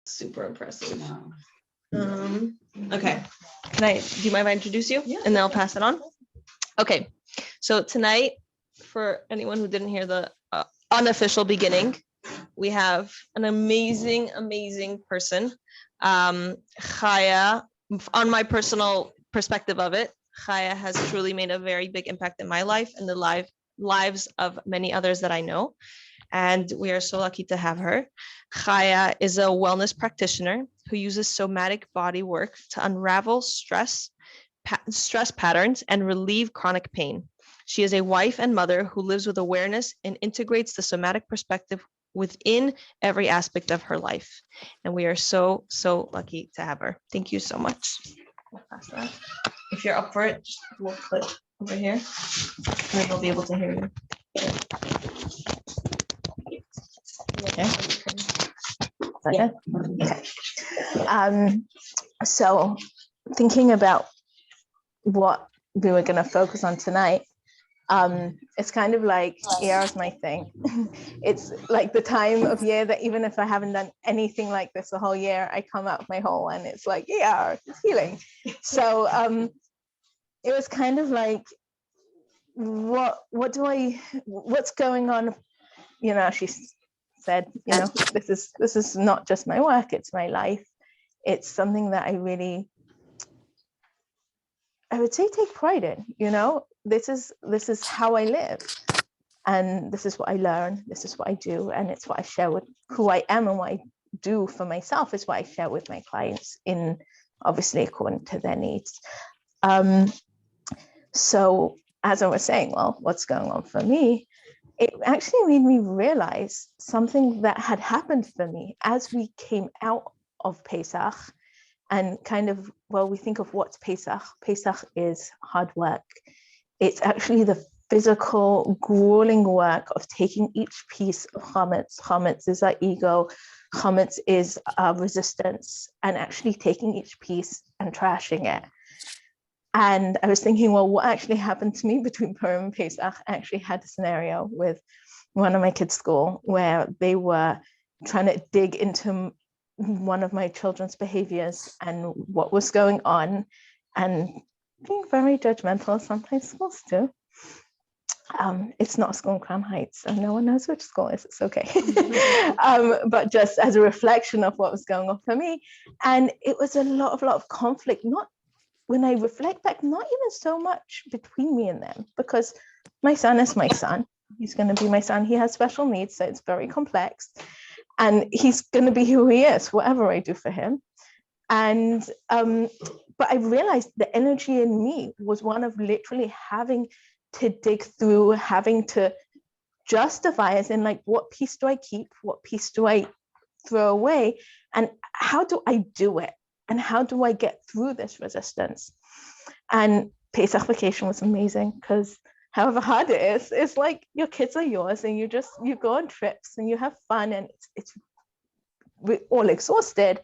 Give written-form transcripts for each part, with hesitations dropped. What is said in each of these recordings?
super impressive. Wow. Okay. Do you mind if I introduce you? Yeah. And then I'll pass it on. Okay. So tonight, for anyone who didn't hear the unofficial beginning, we have an amazing, amazing person. Chaya, on my personal perspective of it, Chaya has truly made a very big impact in my life and the lives of many others that I know. And we are so lucky to have her. Chaya is a wellness practitioner who uses somatic body work to unravel stress patterns and relieve chronic pain. She is a wife and mother who lives with awareness and integrates the somatic perspective within every aspect of her life. And we are so, so lucky to have her. Thank you so much. I'll pass that. If you're up for it, just we'll click over here and then they'll be able to hear you. Okay. Yeah. Okay. So thinking about what we were going to focus on tonight, it's kind of like Iyar is my thing. It's like the time of year that even if I haven't done anything like this the whole year, I come out of my hole and it's like, Iyar, it's healing. So it was kind of like, what's going on? You know, she said, you know, this is not just my work, it's my life. It's something that I would say take pride in, you know. This is how I live, and this is what I learn, this is what I do, and it's what I share with who I am, and what I do for myself is what I share with my clients, in obviously according to their needs. So as I was saying, well, what's going on for me, it actually made me realize something that had happened for me as we came out of Pesach. And kind of, well, we think of what's Pesach. Pesach is hard work. It's actually the physical, grueling work of taking each piece of chametz. Chametz is our ego. Chametz is our resistance, and actually taking each piece and trashing it. And I was thinking, well, what actually happened to me between Purim and Pesach? I actually had a scenario with one of my kids' school where they were trying to dig into one of my children's behaviors and what was going on, and being very judgmental, sometimes schools do. It's not a school in Crown Heights, so no one knows which school it is, it's okay. But just as a reflection of what was going on for me. And it was a lot of conflict, not when I reflect back, not even so much between me and them, because my son is my son. He's going to be my son. He has special needs, so it's very complex. And he's going to be who he is, whatever I do for him. And, but I realized the energy in me was one of literally having to dig through, having to justify, as in like, what piece do I keep? What piece do I throw away? And how do I do it? And how do I get through this resistance? And Pesach vacation was amazing, because however hard it is, it's like your kids are yours, and you go on trips and you have fun, and we're all exhausted,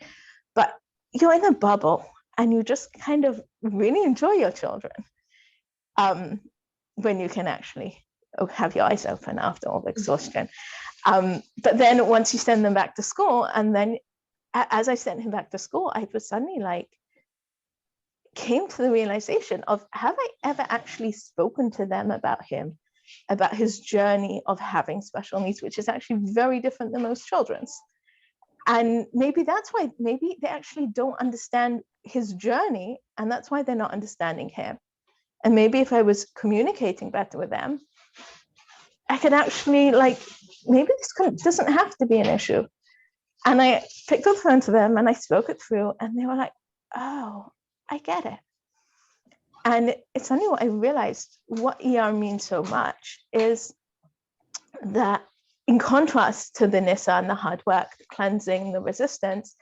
but you're in a bubble and you just kind of really enjoy your children when you can actually have your eyes open after all the exhaustion. But then once you send them back to school, and then as I sent him back to school, I was suddenly like, came to the realization of, have I ever actually spoken to them about him, about his journey of having special needs, which is actually very different than most children's. And maybe that's why, maybe they actually don't understand his journey, and that's why they're not understanding him. And maybe if I was communicating better with them, I could actually, like, maybe this doesn't have to be an issue. And I picked up the phone to them and I spoke it through, and they were like, oh, I get it. And it's only what I realized, what Iyar means so much is that, in contrast to the Nissa and the hard work, the cleansing, the resistance,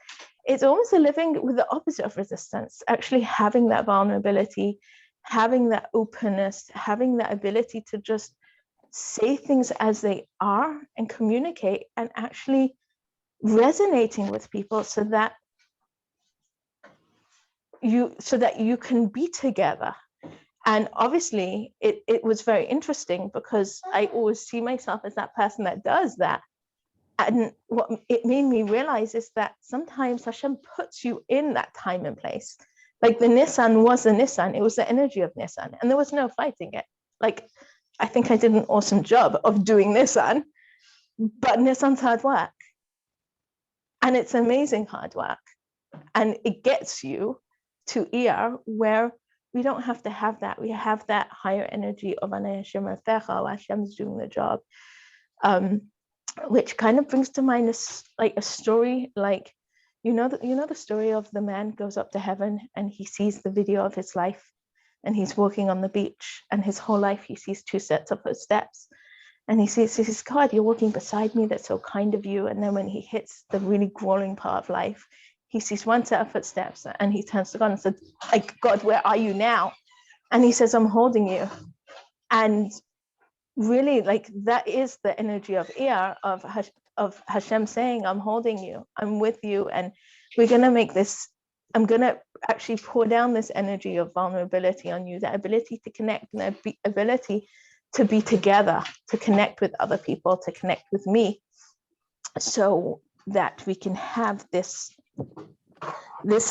it's almost a living with the opposite of resistance, actually having that vulnerability, having that openness, having that ability to just say things as they are and communicate, and actually resonating with people so that you can be together. And obviously it was very interesting, because I always see myself as that person that does that. And what it made me realize is that sometimes Hashem puts you in that time and place. Like the Nissan was the Nissan, it was the energy of Nissan, and there was no fighting it. Like, I think I did an awesome job of doing Nissan, but Nissan's hard work. And it's amazing hard work. And it gets you to Iyar, where we don't have to have that. We have that higher energy of Hashem's doing the job. Which kind of brings to mind a story, like, you know the story of the man goes up to heaven and he sees the video of his life, and he's walking on the beach, and his whole life he sees 2 sets of footsteps, and he says, God, you're walking beside me, that's so kind of you. And then when he hits the really grueling part of life, he sees 1 set of footsteps, and he turns to God and says, like, God, where are you now? And he says, I'm holding you. And really, like, that is the energy of Iyar, of Hashem saying, I'm holding you, I'm with you, and we're going to make this, I'm going to actually pour down this energy of vulnerability on you, the ability to connect, and the ability to be together, to connect with other people, to connect with me, so that we can have this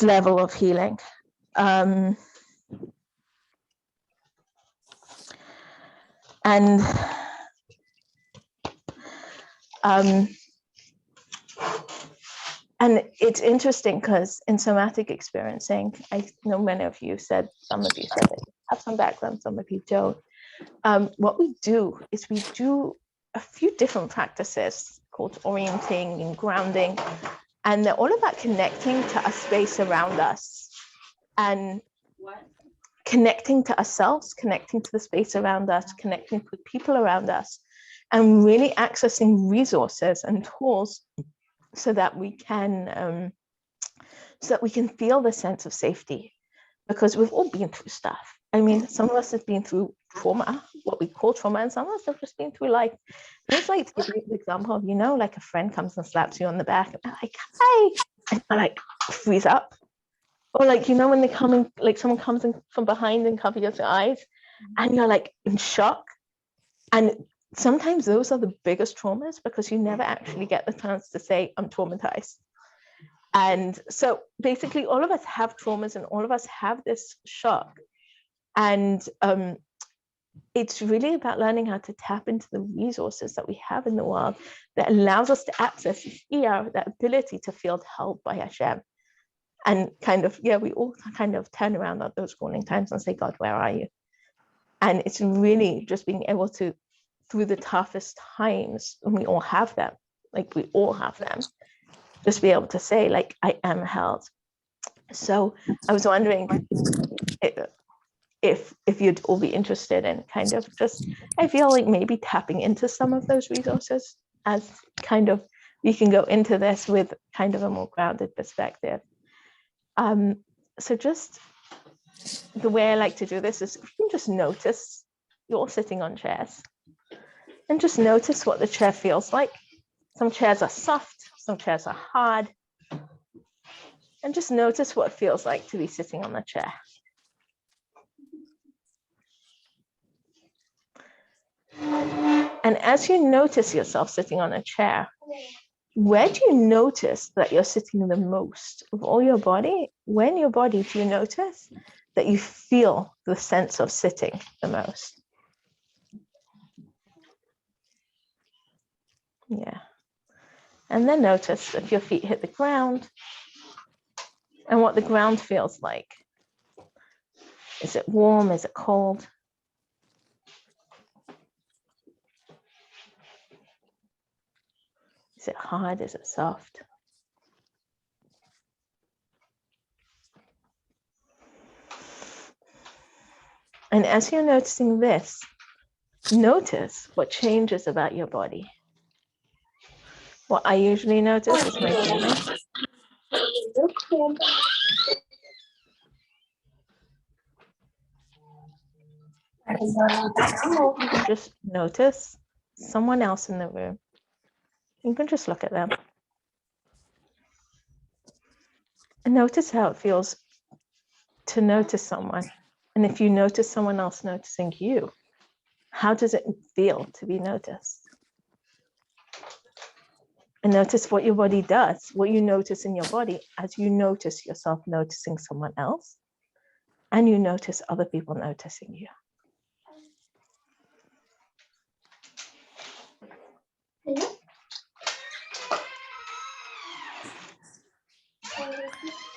level of healing. And it's interesting because in somatic experiencing, I know many of you said, some of you said that you have some background, some of you don't. What we do is we do a few different practices called orienting and grounding, and they're all about connecting to a space around us, and connecting to ourselves, connecting to the space around us, connecting with people around us, and really accessing resources and tools so that we can feel the sense of safety, because we've all been through stuff. I mean, some of us have been through trauma, what we call trauma, and some of us have just been through life. It's like, to give you an example of, like a friend comes and slaps you on the back, and they're like, hey, and I like freeze up. Or like, when they come in, like someone comes in from behind and covers your eyes, and you're like in shock. And sometimes those are the biggest traumas, because you never actually get the chance to say, I'm traumatized. And so basically all of us have traumas, and all of us have this shock. And it's really about learning how to tap into the resources that we have in the world that allows us to access that ability to feel held by Hashem. And kind of, we all kind of turn around at those calling times and say, God, where are you? And it's really just being able to, through the toughest times, and we all have them, just be able to say, like, I am held. So I was wondering if you'd all be interested in kind of just, I feel like maybe tapping into some of those resources, as kind of, we can go into this with kind of a more grounded perspective. So just the way I like to do this is, you can just notice you're all sitting on chairs, and just notice what the chair feels like. Some chairs are soft, some chairs are hard, and just notice what it feels like to be sitting on the chair. And as you notice yourself sitting on a chair, where do you notice that you're sitting the most of all your body? Where in your body do you notice that you feel the sense of sitting the most? Yeah. And then notice if your feet hit the ground and what the ground feels like. Is it warm? Is it cold? Is it hard? Is it soft? And as you're noticing this, notice what changes about your body. What I usually notice is my breathing. You can just notice someone else in the room. You can just look at them. And notice how it feels to notice someone. And if you notice someone else noticing you, how does it feel to be noticed? and notice what your body does, what you notice in your body as you notice yourself noticing someone else, and you notice other people noticing you.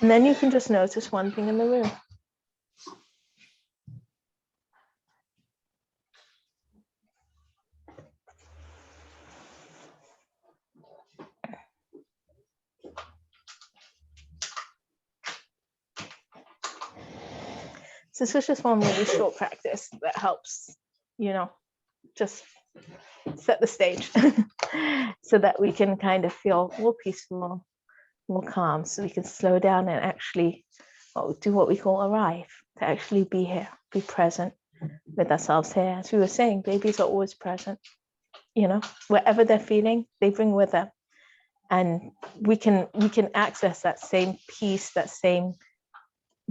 And then you can just notice one thing in the room. So this was just one really short practice that helps, just set the stage so that we can kind of feel more peaceful, more calm, so we can slow down and actually do what we call arrive, to actually be here, be present with ourselves here. As we were saying, babies are always present, whatever they're feeling, they bring with them. And we can access that same peace, that same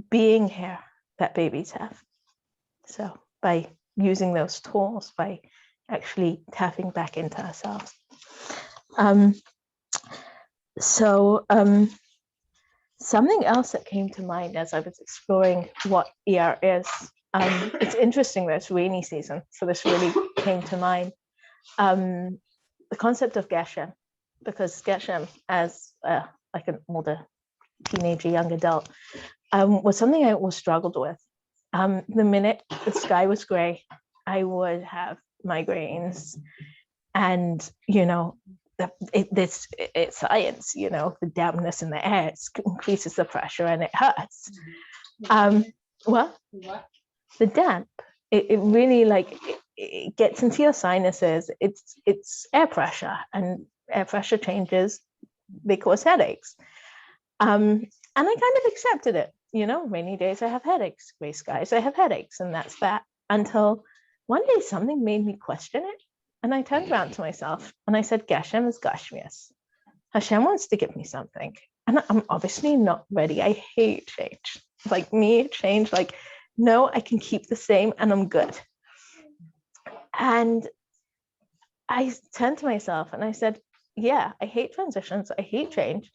being here that babies have. So by using those tools, by actually tapping back into ourselves. Something else that came to mind as I was exploring what Iyar is, it's interesting that it's rainy season, so this really came to mind. The concept of Geshem, because Geshem, as like an older teenager, young adult, was something I always struggled with. The minute the sky was gray, I would have migraines, and it's science, the dampness in the air increases the pressure and it hurts. What? The damp, it really it gets into your sinuses. It's air pressure, and air pressure changes, they cause headaches. And I kind of accepted it. Rainy days I have headaches, gray skies I have headaches, and that's that. Until one day something made me question it, and I turned around to myself and I said, Geshem is Gashmias. Hashem wants to give me something, and I'm obviously not ready. I hate change. Change, no, I can keep the same and I'm good. And I turned to myself and I said, yeah, I hate transitions, I hate change.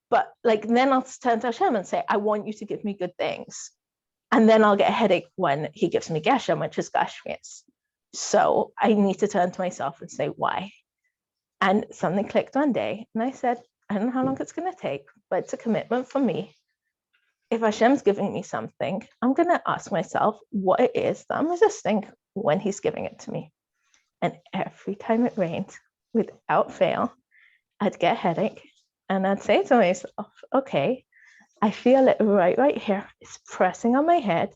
But then I'll turn to Hashem and say, I want you to give me good things. And then I'll get a headache when he gives me Geshem, which is Gashmias. So I need to turn to myself and say, why? And something clicked one day. And I said, I don't know how long it's going to take, but it's a commitment for me. If Hashem's giving me something, I'm going to ask myself what it is that I'm resisting when he's giving it to me. And every time it rained, without fail, I'd get a headache. And I'd say to myself, okay, I feel it right here. It's pressing on my head,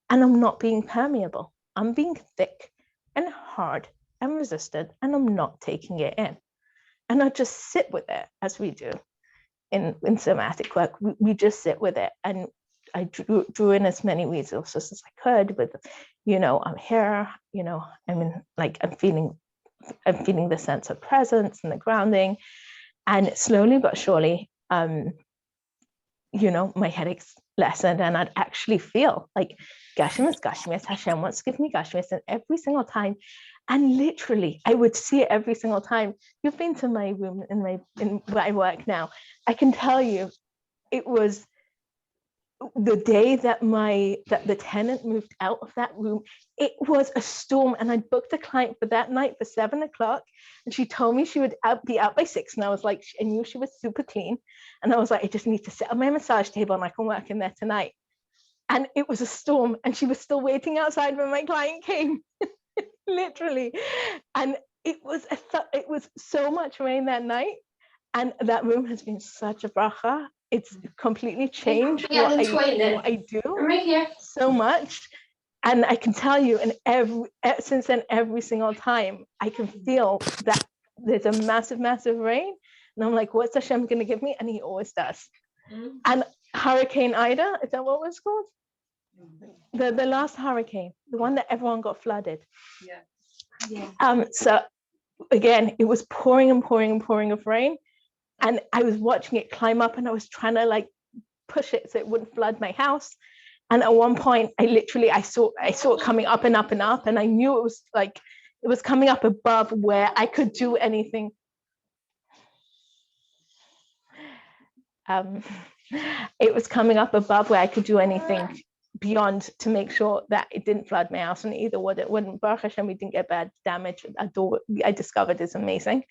and I'm not being permeable. I'm being thick and hard and resistant, and I'm not taking it in. And I just sit with it, as we do in somatic work. We just sit with it. And I drew in as many resources as I could with, I'm here, I'm feeling the sense of presence and the grounding. And slowly but surely, my headaches lessened, and I'd actually feel like Geshem is Gashmias, Hashem wants to give me Gashmias, and every single time, and literally, I would see it every single time. You've been to my room in where I work now. I can tell you, it was the day that the tenant moved out of that room. It was a storm, and I booked a client for that night for 7:00, and she told me she would be out by 6, and I was like, I knew she was super clean, and I was like, I just need to sit on my massage table and I can work in there tonight. And it was a storm, and she was still waiting outside when my client came. Literally. And it was so much rain that night, and that room has been such a bracha. It's completely changed what I do right here so much. And I can tell you, since then, every single time I can feel that there's a massive rain, and I'm like, what's Hashem going to give me? And he always does. And Hurricane Ida, is that what it was called? The last hurricane, the one that everyone got flooded. So again, it was pouring of rain, and I was watching it climb up, and I was trying to push it so it wouldn't flood my house. And at one point, I saw it coming up and up and up, and I knew it was coming up above where I could do anything. it was coming up above where I could do anything beyond to make sure that it didn't flood my house, and either would it wouldn't. Baruch Hashem, we didn't get bad damage. A door I discovered is amazing.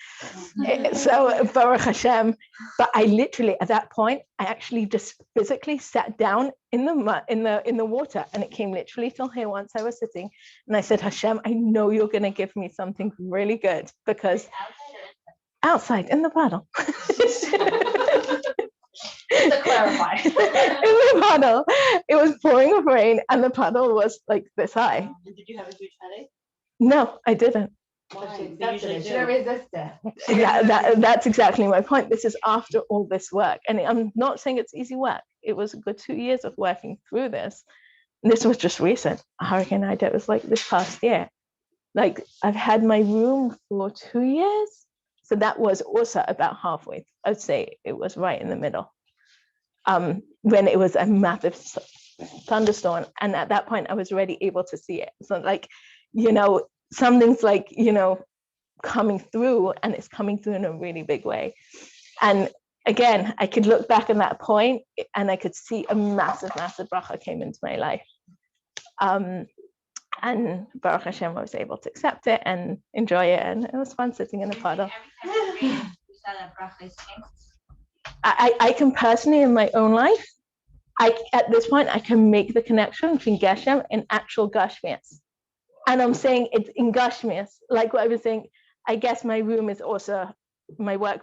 So Baruch Hashem. But I literally at that point I actually just physically sat down in the mud, in the water, and it came literally till here once I was sitting, and I said, Hashem, I know you're going to give me something really good, because outside in the puddle. To clarify. In the puddle, it was pouring with rain, and the puddle was like this high. And did you have a huge headache? No, I didn't. Why? They usually do. That's exactly my point. This is after all this work, and I'm not saying it's easy work. It was a good 2 years of working through this. And this was just recent. Hurricane Ida, it was like this past year. Like I've had my room for 2 years, so that was also about halfway. I'd say it was right in the middle. When it was a massive thunderstorm, and at that point I was already able to see it. So like, something's like, coming through, and it's coming through in a really big way. And again, I could look back at that point and I could see a massive bracha came into my life. And Baruch Hashem, I was able to accept it and enjoy it, and it was fun sitting in the puddle. I can personally, in my own life, at this point, I can make the connection between Geshem and actual Gashmias. And I'm saying it's in Gashmias, like what I was saying, I guess my work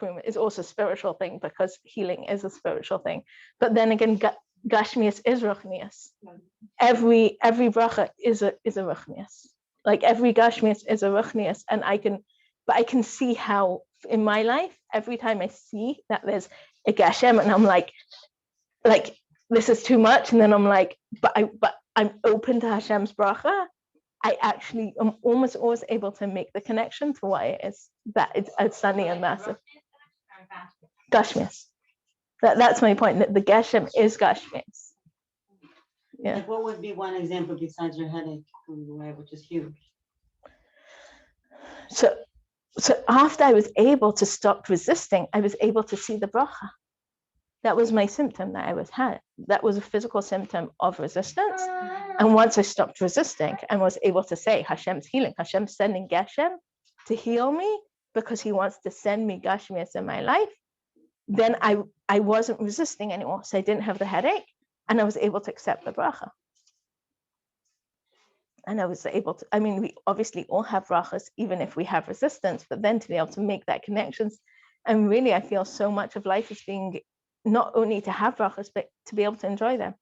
room is also a spiritual thing, because healing is a spiritual thing. But then again, Gashmias is Ruchnias. Every bracha is a Ruchnias. Like every Gashmias is a Ruchnias. And I can see how in my life, every time I see that there's a Gashem, and I'm like this is too much, and then I'm like, but I'm open to Hashem's bracha. I actually am almost always able to make the connection to why it is that it's suddenly a massive Gashmias. That's my point, that the Geshem is Gashmias. Yeah. Like what would be one example besides your headache, which is huge? So after I was able to stop resisting, I was able to see the bracha. That was my symptom that I had. That was a physical symptom of resistance. And once I stopped resisting and was able to say, Hashem's healing, Hashem's sending Geshem to heal me because he wants to send me Gashmias in my life, then I wasn't resisting anymore. So I didn't have the headache, and I was able to accept the bracha. And I was able to, we obviously all have brachas, even if we have resistance, but then to be able to make that connections. And really, I feel so much of life is being not only to have brachas, but to be able to enjoy them.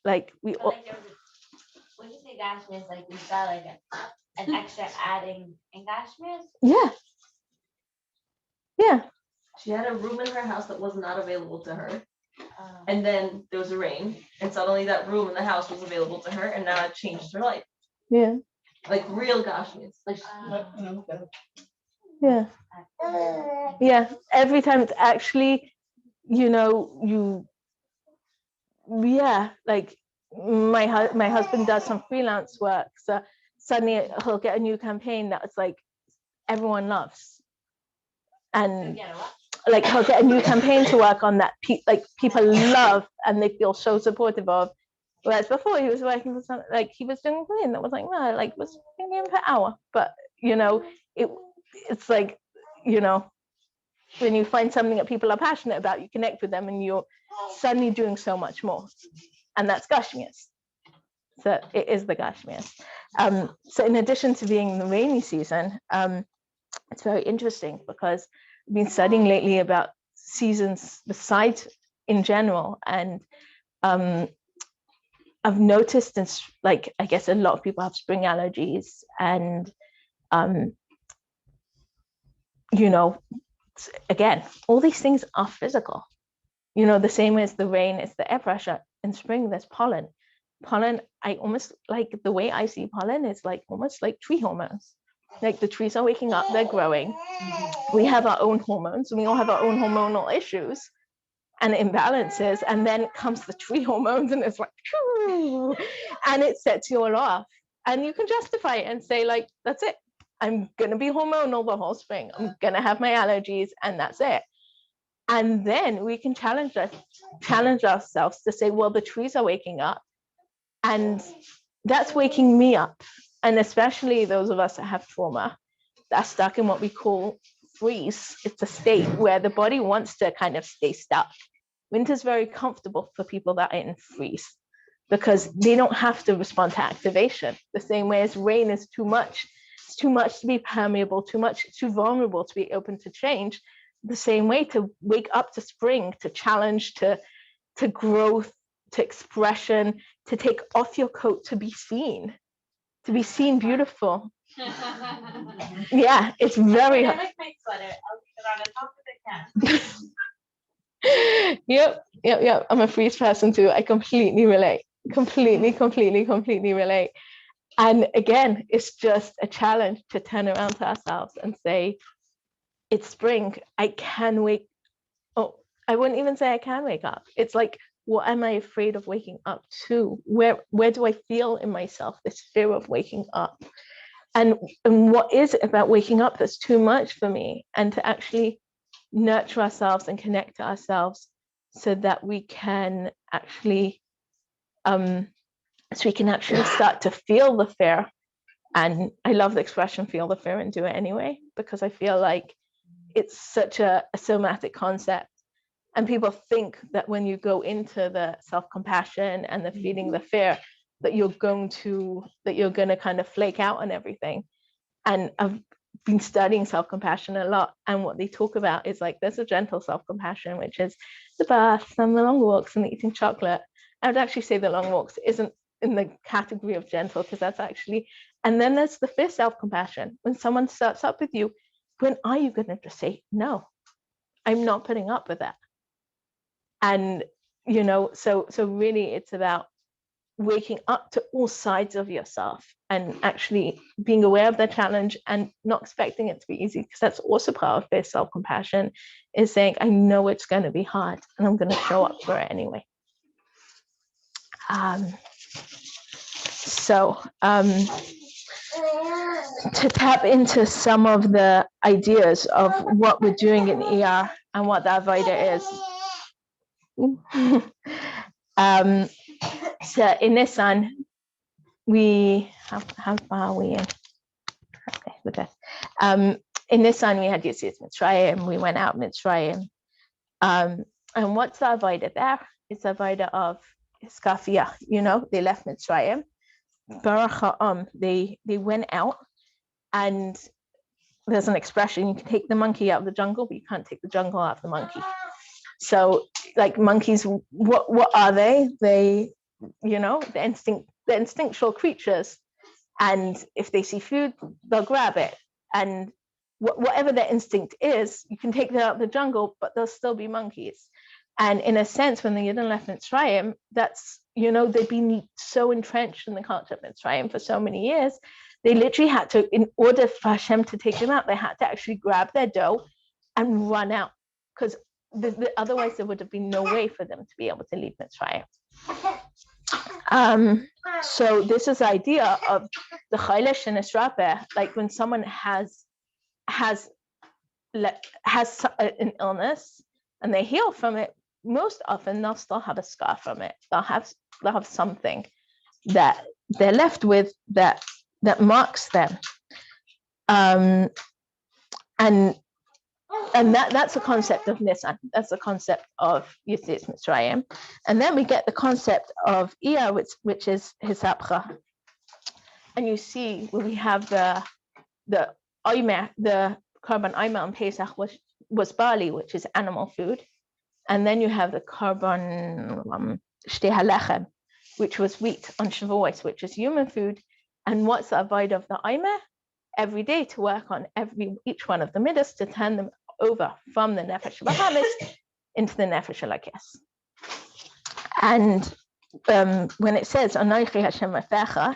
Like we all. When you say Gashmias, like you got like an extra adding in Gashmias? Yeah. Yeah. She had a room in her house that was not available to her. And then there was a rain, and suddenly that room in the house was available to her, and now it changed her life. Yeah. Like real Gashmias. Like yeah. Yeah. Every time it's actually, like my husband does some freelance work, so suddenly he'll get a new campaign that's like everyone loves, and like he'll get a new campaign to work on that people love and they feel so supportive of. Whereas before he was working for something, like he was doing something that was like, no, like was thinking per hour. But it's like, when you find something that people are passionate about, you connect with them and you're suddenly doing so much more. And that's Gashmias. So it is the Gashmias. So in addition to being the rainy season, it's very interesting because I've been studying lately about seasons besides in general, and I've noticed I guess a lot of people have spring allergies, and again, all these things are physical. The same as the rain, it's the air pressure. In spring, there's pollen. I almost like the way I see pollen is like almost like tree hormones. Like the trees are waking up, they're growing. We have our own hormones, and we all have our own hormonal issues and imbalances. And then comes the tree hormones, and it's like, and it sets you all off. And you can justify it and say, like, that's it. I'm going to be hormonal the whole spring. I'm going to have my allergies, and that's it. And then we can challenge ourselves to say, well, the trees are waking up, and that's waking me up. And especially those of us that have trauma, that's stuck in what we call freeze. It's a state where the body wants to kind of stay stuck. Winter's very comfortable for people that are in freeze because they don't have to respond to activation the same way as rain is too much. It's too much to be permeable, too vulnerable to be open to change. The same way to wake up to spring, to challenge, to growth, to expression, to take off your coat, to be seen beautiful. Yeah, it's very I like my sweater. I'll keep it on as long as I can. Yep. I'm a freeze person too. I completely relate. Completely relate. And again, it's just a challenge to turn around to ourselves and say, it's spring. I wouldn't even say I can wake up. It's like, what am I afraid of waking up to? Where do I feel in myself this fear of waking up? And what is it about waking up that's too much for me? And to actually nurture ourselves and connect to ourselves so that we can actually start to feel the fear. And I love the expression feel the fear and do it anyway, because I feel like it's such a somatic concept. And people think that when you go into the self-compassion and the feeling the fear, that you're going to kind of flake out on everything. And I've been studying self-compassion a lot, and what they talk about is like there's a gentle self-compassion, which is the baths and the long walks and eating chocolate. I would actually say the long walks isn't in the category of gentle, because that's actually, and then there's the fierce self-compassion. When someone starts up with you, when are you going to just say, no, I'm not putting up with that? And so really it's about waking up to all sides of yourself and actually being aware of the challenge and not expecting it to be easy, because that's also part of fierce self-compassion, is saying, I know it's going to be hard and I'm going to show up for it anyway. To tap into some of the ideas of what we're doing in Iyar and what the Avodah is. So in Nissan, how far are we in? Okay, with that. In Nissan, we had Yetziat Mitzrayim. We went out Mitzrayim. And what's the Avodah there? It's the Avodah of Skafia. They left Mitzrayim. Baruch Ha'am, they went out, and there's an expression, you can take the monkey out of the jungle, but you can't take the jungle out of the monkey. So like monkeys, what are they? They, the instinctual creatures. And if they see food, they'll grab it. And whatever their instinct is, you can take them out of the jungle, but they'll still be monkeys. And in a sense, when the Yidden left Mitzrayim, that's, they've been so entrenched in the culture of Mitzrayim for so many years, they literally had to, in order for Hashem to take them out, they had to actually grab their dough and run out, because otherwise there would have been no way for them to be able to leave Mitzrayim. So this is the idea of the Chaylesh and Strasberg, like when someone has an illness and they heal from it, most often they'll still have a scar from it. They'll have something that they're left with that marks them. And that's the concept of Nisan. That's the concept of Yetziat Mitzrayim. And then we get the concept of Iyar, which is Hisapcha. And you see where we have the Omer, the Korban Omer on Pesach was barley, which is animal food. And then you have the Korban Shtei HaLechem, which was wheat on Shavuos, which is human food. And what's the avodah of the Omer? Every day to work on each one of the midas, to turn them over from the nefesh bahamis into the nefesh alakes. And when it says Anochi Hashem Rafecha,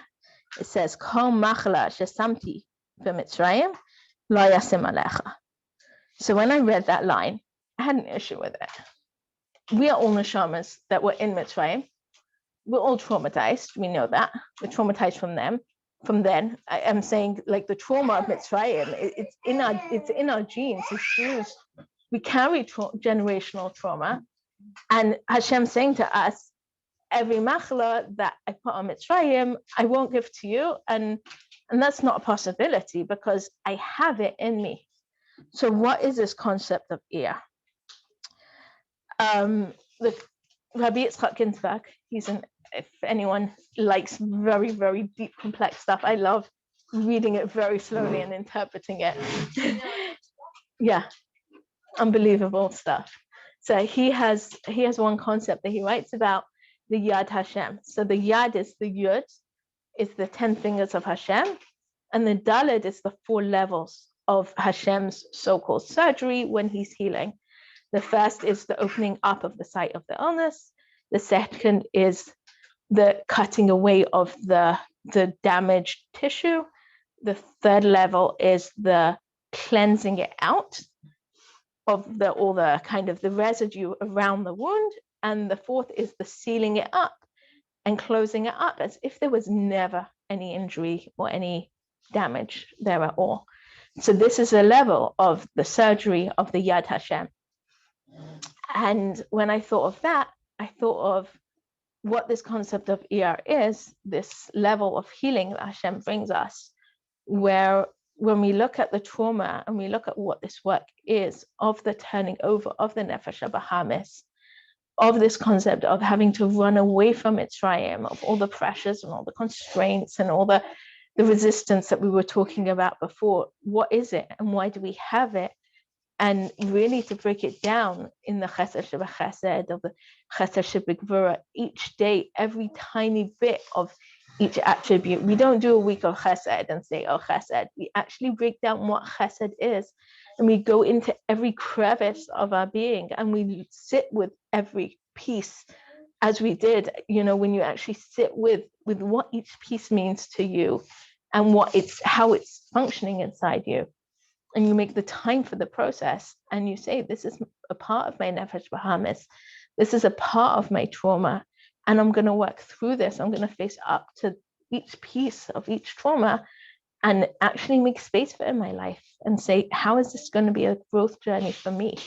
it says Kol machla shesamti b'Mitzrayim lo yasim alecha. So when I read that line, I had an issue with it. We are all neshamas that were in Mitzrayim. We're all traumatized. We know that. We're traumatized from them. From then, I am saying, like, the trauma of Mitzrayim, it's in our genes. As Jews, we carry generational trauma, and Hashem saying to us, every machla that I put on Mitzrayim, I won't give to you, and that's not a possibility because I have it in me. So what is this concept of Iyar? The Rabbi Yitzchak Ginsburg, if anyone likes very, very deep, complex stuff, I love reading it very slowly and interpreting it. Yeah, unbelievable stuff. So he has one concept that he writes about, the Yad Hashem. So the Yad is the Yud, is the 10 fingers of Hashem, and the Dalet is the 4 levels of Hashem's so-called surgery when he's healing. The first is the opening up of the site of the illness. The second is the cutting away of the damaged tissue. The third level is the cleansing it out of all the kind of the residue around the wound. And the fourth is the sealing it up and closing it up as if there was never any injury or any damage there at all. So this is a level of the surgery of the Yad Hashem. And when I thought of that, I thought of what this concept of Iyar is, this level of healing that Hashem brings us, where when we look at the trauma and we look at what this work is of the turning over of the Nefesh Bahamis, of this concept of having to run away from Mitzrayim, of all the pressures and all the constraints and all the resistance that we were talking about before, what is it and why do we have it? And really to break it down in the Chesed Shebachesed, of the Chesed Shebigvura, each day, every tiny bit of each attribute. We don't do a week of Chesed and say, oh, Chesed. We actually break down what Chesed is. And we go into every crevice of our being and we sit with every piece as we did, when you actually sit with what each piece means to you and how it's functioning inside you. And you make the time for the process and you say, this is a part of my Nefesh Bahamis. This is a part of my trauma. And I'm going to work through this. I'm going to face up to each piece of each trauma and actually make space for it in my life and say, how is this going to be a growth journey for me?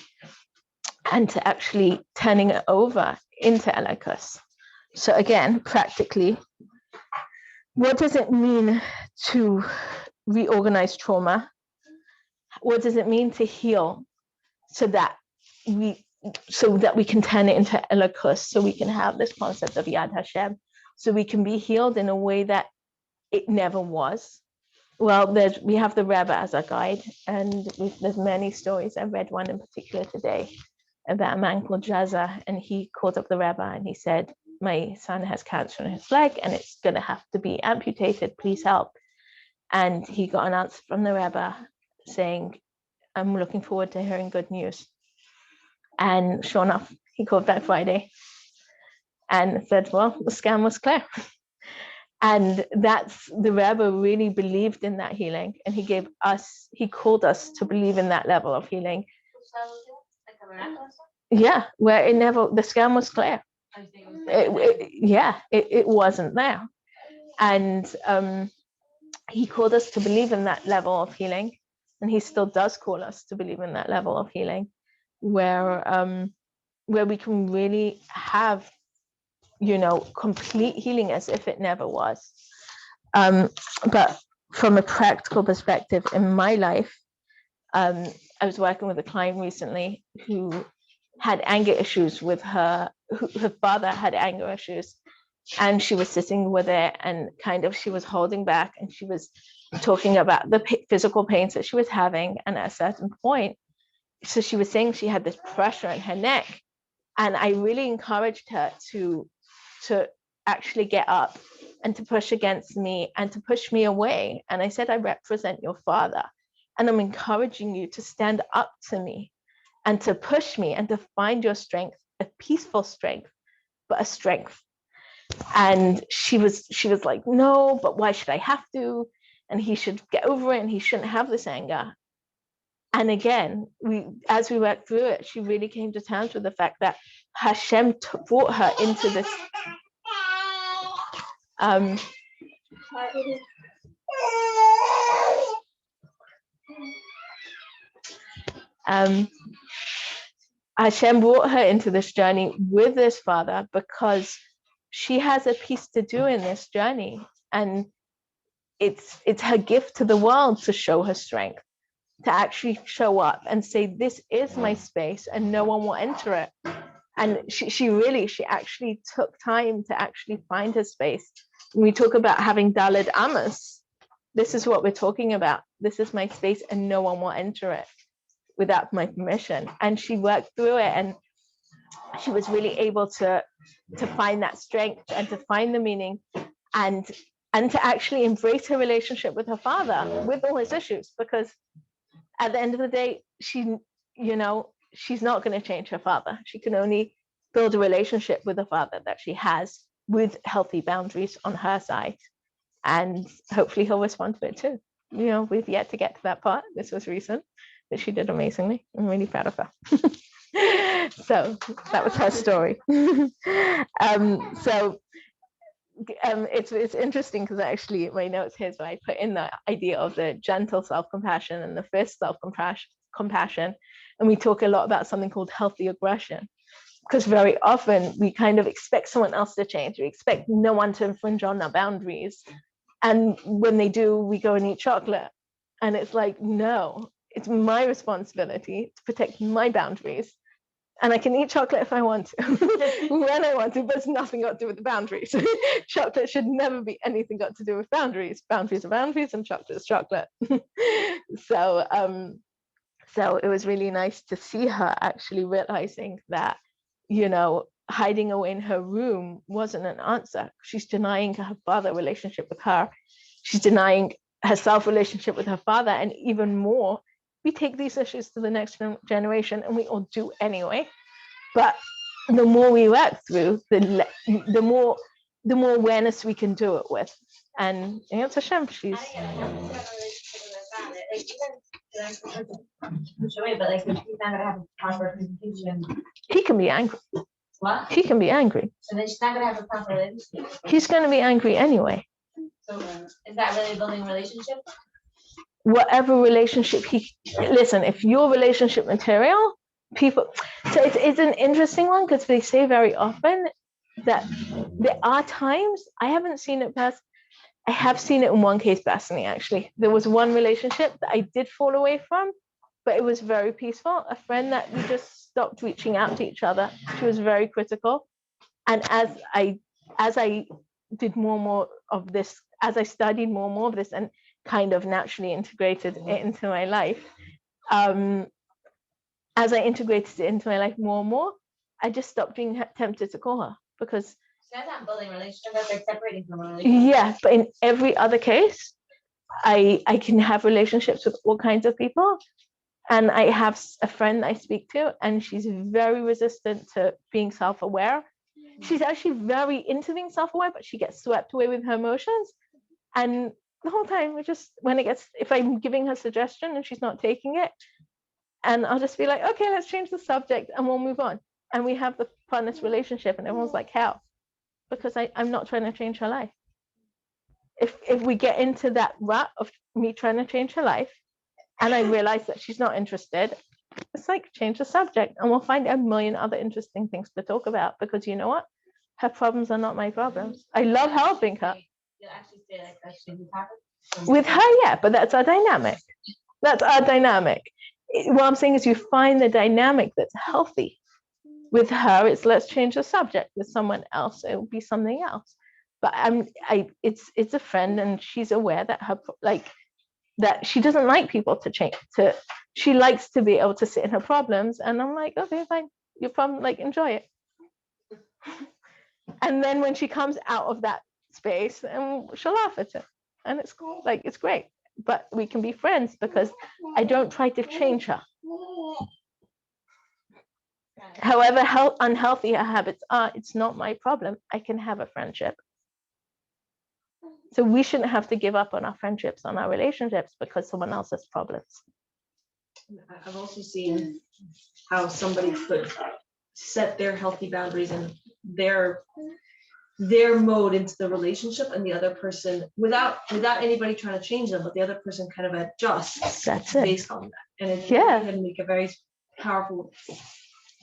And to actually turning it over into Elikus. So again, practically, what does it mean to reorganize trauma? What does it mean to heal so that we can turn it into Elikus, so we can have this concept of Yad Hashem, so we can be healed in a way that it never was? Well, we have the Rebbe as our guide, and there's many stories. I read one in particular today about a man called Jaza, and he called up the Rebbe and he said, my son has cancer in his leg and it's going to have to be amputated, please help. And he got an answer from the Rebbe saying, I'm looking forward to hearing good news. And sure enough, he called back Friday and said, well, the scan was clear. And that's, the Rebbe really believed in that healing. And he called us to believe in that level of healing. Yeah, where the scan was clear. It wasn't there. And he called us to believe in that level of healing. And he still does call us to believe in that level of healing, where we can really have, complete healing as if it never was. But from a practical perspective in my life, I was working with a client recently who had anger issues with her father had anger issues. And she was sitting with it and she was holding back and she was talking about the physical pains that she was having. And at a certain point, so she was saying she had this pressure in her neck. And I really encouraged her to actually get up and to push against me and to push me away. And I said, I represent your father. And I'm encouraging you to stand up to me and to push me and to find your strength, a peaceful strength, but a strength. And she was like, no, but why should I have to? And he should get over it and he shouldn't have this anger. And again, as we worked through it, she really came to terms with the fact that Hashem brought her into this. Hashem brought her into this journey with this father because she has a piece to do in this journey, and it's her gift to the world to show her strength, to actually show up and say, this is my space and no one will enter it. And she actually took time to actually find her space. When we talk about having Daled Amas, this is what we're talking about. This is my space and no one will enter it without my permission. And she worked through it, and she was really able to find that strength and to find the meaning, and to actually embrace her relationship with her father with all his issues, because at the end of the day, she's not going to change her father. She can only build a relationship with the father that she has with healthy boundaries on her side. And hopefully he'll respond to it too. We've yet to get to that part. This was recent, but she did amazingly. I'm really proud of her. So that was her story. It's interesting because actually my notes here, so I put in the idea of the gentle self-compassion and the first self-compassion, and we talk a lot about something called healthy aggression, because very often we kind of expect someone else to change. We expect no one to infringe on our boundaries, and when they do, we go and eat chocolate, and it's like, no, it's my responsibility to protect my boundaries. And I can eat chocolate if I want to, when I want to, but it's nothing got to do with the boundaries. Chocolate should never be anything got to do with boundaries. Boundaries are boundaries, and chocolate is chocolate. So it was really nice to see her actually realizing that, hiding away in her room wasn't an answer. She's denying her father relationship with her. She's denying herself relationship with her father, and even more, we take these issues to the next generation, and we all do anyway. But the more we work through, the more awareness we can do it with. And Yad Hashem, she's. But like, he's not gonna have a proper communication. He can be angry. What? He can be angry. And then she's not gonna have a proper relationship. He's going to be angry anyway. So is that really building a relationship? Whatever relationship listen, if your relationship material, people, so it's an interesting one, because they say very often that there are times, I haven't seen it past, I have seen it in one case personally, actually. There was one relationship that I did fall away from, but it was very peaceful. A friend that we just stopped reaching out to each other. She was very critical. And as I did more and more of this, as I studied more and more of this and kind of naturally integrated it into my life, as I integrated it into my life more and more, I just stopped being tempted to call her, because So that's not building a relationship, that's like separating from a relationship. yeah, but in every other case, I can have relationships with all kinds of people. And I have a friend I speak to, and she's very resistant to being self-aware. She's actually very into being self-aware, but she gets swept away with her emotions. And the whole time, if I'm giving her suggestion and she's not taking it, and I'll just be like, okay, let's change the subject and we'll move on. And we have the funnest relationship, and everyone's like, how? Because I'm not trying to change her life. If we get into that rut of me trying to change her life, and I realize that she's not interested, it's like, change the subject, and we'll find a million other interesting things to talk about, because you know what? Her problems are not my problems. I love helping her. You'll actually say like that shouldn't happen. With her, yeah, but that's our dynamic. What I'm saying is, you find the dynamic that's healthy. With her, it's let's change the subject. With someone else, it will be something else. But it's a friend, and she's aware that that she doesn't like people to change. She likes to be able to sit in her problems, and I'm like, okay, fine, your problem, like, enjoy it. And then when she comes out of that space, and she'll laugh at it, and it's cool, like, it's great. But we can be friends, because I don't try to change her. However unhealthy her habits are, it's not my problem. I can have a friendship. So we shouldn't have to give up on our friendships, on our relationships, because someone else has problems. I've also seen how somebody could set their healthy boundaries and their mode into the relationship, and the other person, without anybody trying to change them, but the other person kind of adjusts That's it. based on that. And it Yeah. can make a very powerful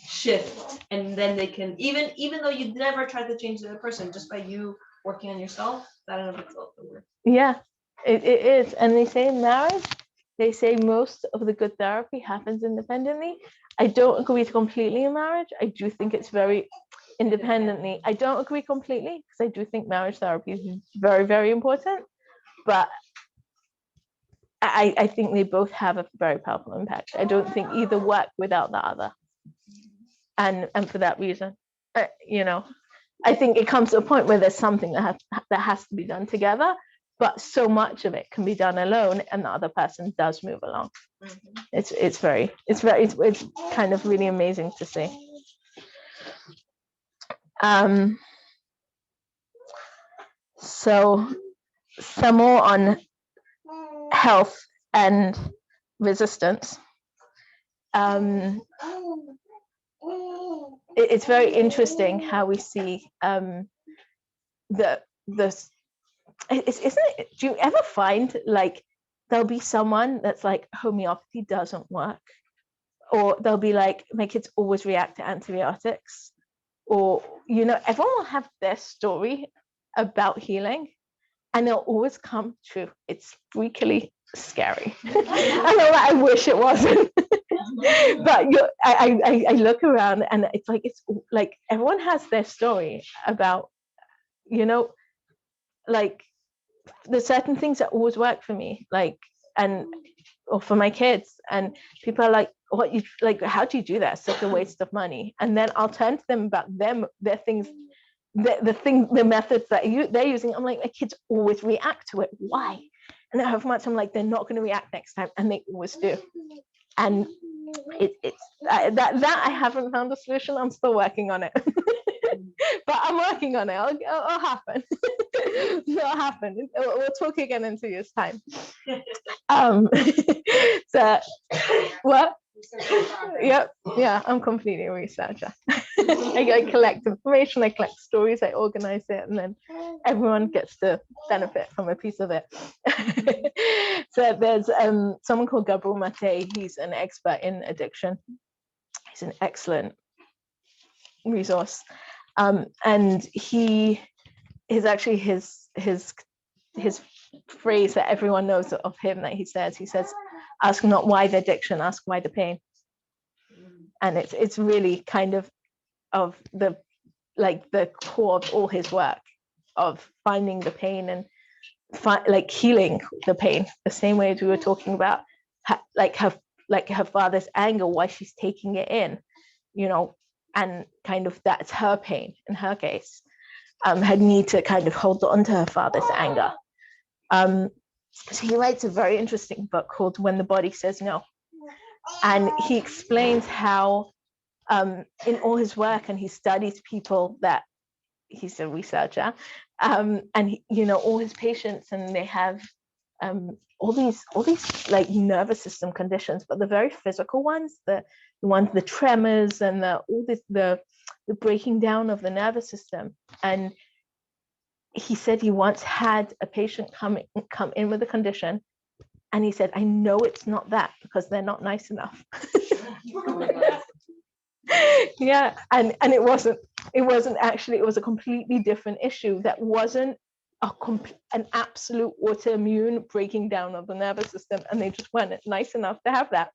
shift, and then they can, even though you never tried to change the other person, just by you working on yourself, that in of itself will work. Yeah, it is. And they say in marriage, they say most of the good therapy happens independently. I don't agree completely in marriage. I do think it's very independently. I don't agree completely because I do think marriage therapy is very, very important. But I think they both have a very powerful impact. I don't think either work without the other. And for that reason, you know, I think it comes to a point where there's something that has to be done together, but so much of it can be done alone, and the other person does move along. It's kind of really amazing to see. So some more on health and resistance. It's very interesting how we see isn't it, do you ever find like there'll be someone that's like homeopathy doesn't work, or they'll be like my kids always react to antibiotics, or you know, everyone will have their story about healing and they'll always come true. It's freakily scary. I wish it wasn't. But I look around and it's like everyone has their story about, you know, like there's certain things that always work for me, like, or for my kids, and people are like, what, you like, how do you do that? It's such a waste of money. And then I'll turn to them about their things, the methods that they're using. I'm like, my kids always react to it. Why? And however much I'm like, they're not going to react next time, and they always do. And that I haven't found a solution. I'm still working on it. But I'm working on it. It'll happen. It'll happen. We'll talk again in 2 years' time. So what? Yep. Yeah, I'm completely a researcher. I collect information, I collect stories, I organize it, and then everyone gets to benefit from a piece of it. So there's someone called Gabriel Mate. He's an expert in addiction. He's an excellent resource. And he is actually his phrase that everyone knows of him, that he says, ask not why the addiction, ask why the pain. And it's really kind of the core of all his work, of finding the pain and healing the pain, the same way as we were talking about her father's anger, why she's taking it in, you know, and kind of that's her pain in her case, her need to kind of hold on to her father's anger. So he writes a very interesting book called When the Body Says No. And he explains how in all his work, and he studies people that he's a researcher, and he, you know, all his patients, and they have all these like nervous system conditions, but the very physical ones, the tremors and the breaking down of the nervous system. And he said he once had a patient come in with a condition, and he said, I know it's not that because they're not nice enough. Yeah, and it wasn't actually, it was a completely different issue that wasn't an absolute autoimmune breaking down of the nervous system, and they just weren't nice enough to have that.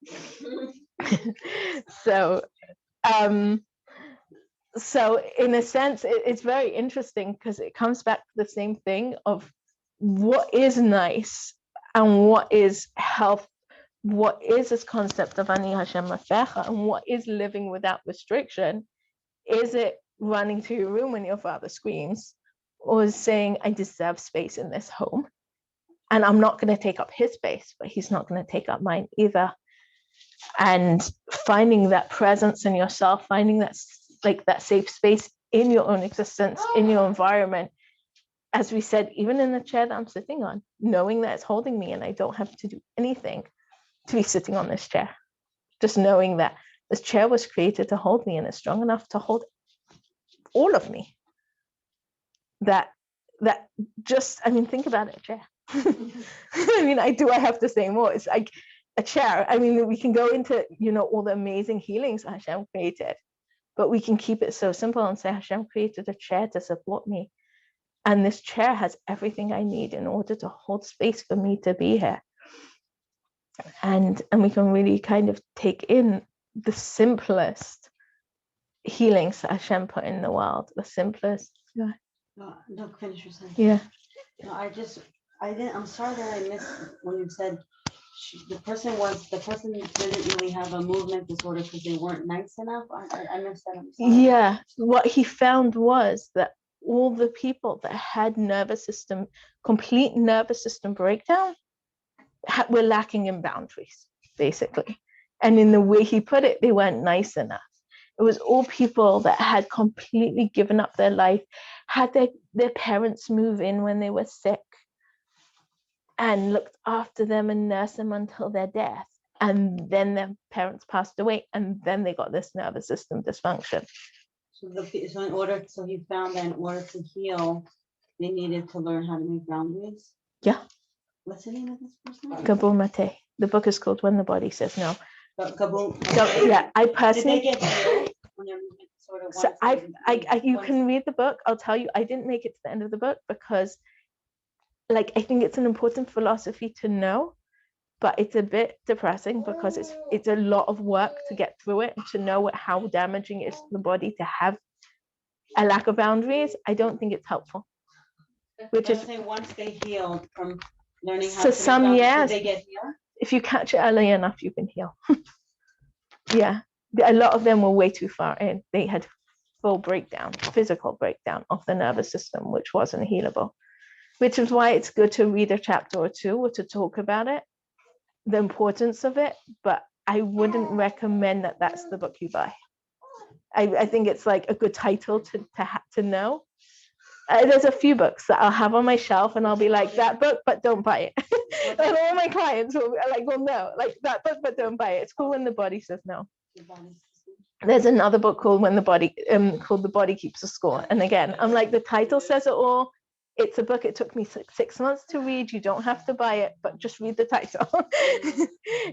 So in a sense, it's very interesting because it comes back to the same thing of what is nice and what is health, what is this concept of Ani Hashem Mafecha, and what is living without restriction. Is it running to your room when your father screams, or is saying, I deserve space in this home, and I'm not going to take up his space, but he's not going to take up mine either. And finding that presence in yourself, finding that safe space in your own existence, in your environment, as we said, even in the chair that I'm sitting on, knowing that it's holding me and I don't have to do anything to be sitting on this chair. Just knowing that this chair was created to hold me and is strong enough to hold all of me. That just, I mean, think about it, a chair. I mean, I have to say more. It's like a chair. I mean, we can go into, you know, all the amazing healings Hashem created. but we can keep it so simple and say, Hashem created a chair to support me. And this chair has everything I need in order to hold space for me to be here. And we can really kind of take in the simplest healings that Hashem put in the world, the simplest. Yeah. No, finish your sentence. Yeah. No, I'm sorry that I missed when you said the person didn't really have a movement disorder because they weren't nice enough. I missed that. I'm sorry. Yeah. What he found was that all the people that had complete nervous system breakdown were lacking in boundaries, basically. And in the way he put it, they weren't nice enough. It was all people that had completely given up their life, had their parents move in when they were sick and looked after them and nursed them until their death. And then their parents passed away, and then they got this nervous system dysfunction. So he found that in order to heal, they needed to learn how to make boundaries. Yeah. What's the name of this person? Gabor Mate. The book is called When the Body Says No. Yeah, I personally. Did they get healed when their movement disorder? So you can read the book. I'll tell you, I didn't make it to the end of the book because, I think it's an important philosophy to know, but it's a bit depressing because it's a lot of work to get through it and to know how damaging it is to the body to have a lack of boundaries. I don't think it's helpful. Which is once they healed from learning how so to some make boundaries, years, did they get healed? If you catch it early enough, you can heal. Yeah, a lot of them were way too far in. They had full breakdown, physical breakdown of the nervous system, which wasn't healable. Which is why it's good to read a chapter or two or to talk about it, the importance of it. But I wouldn't recommend that that's the book you buy. I think it's like a good title to know. There's a few books that I'll have on my shelf and I'll be like, that book, but don't buy it. And all my clients will know, like, that book, but don't buy it. It's called When the Body Says No. There's another book called The Body Keeps the Score. And again, I'm like, the title says it all. It's a book. It took me 6 months to read. You don't have to buy it, but just read the title.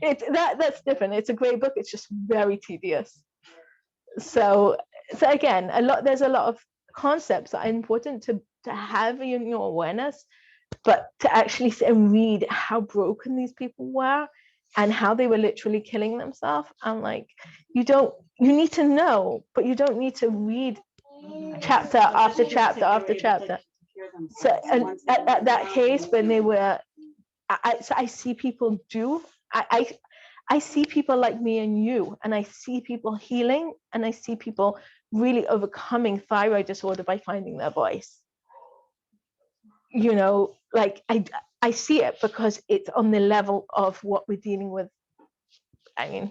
That's different. It's a great book. It's just very tedious. So again, there's a lot of concepts that are important to have in your awareness, but to actually sit and read how broken these people were and how they were literally killing themselves. I'm like, you need to know, but you don't need to read chapter after chapter after chapter. So and at that case, when they were, I see people I see people like me and you, and I see people healing, and I see people really overcoming thyroid disorder by finding their voice. I see it because it's on the level of what we're dealing with. I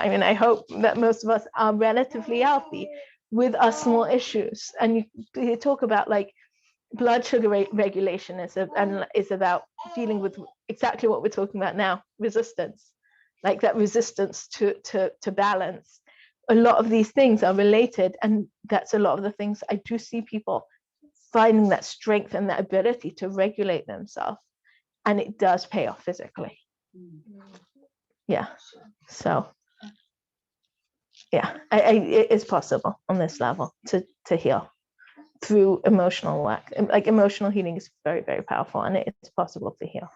mean, I hope that most of us are relatively healthy with our small issues. And you talk about like blood sugar regulation is about dealing with exactly what we're talking about now, resistance, like that resistance to balance. A lot of these things are related, and that's a lot of the things I do see people finding that strength and that ability to regulate themselves, and it does pay off physically. Yeah, so yeah, it is possible on this level to heal through emotional work. Like emotional healing is very, very powerful, and it's possible to heal.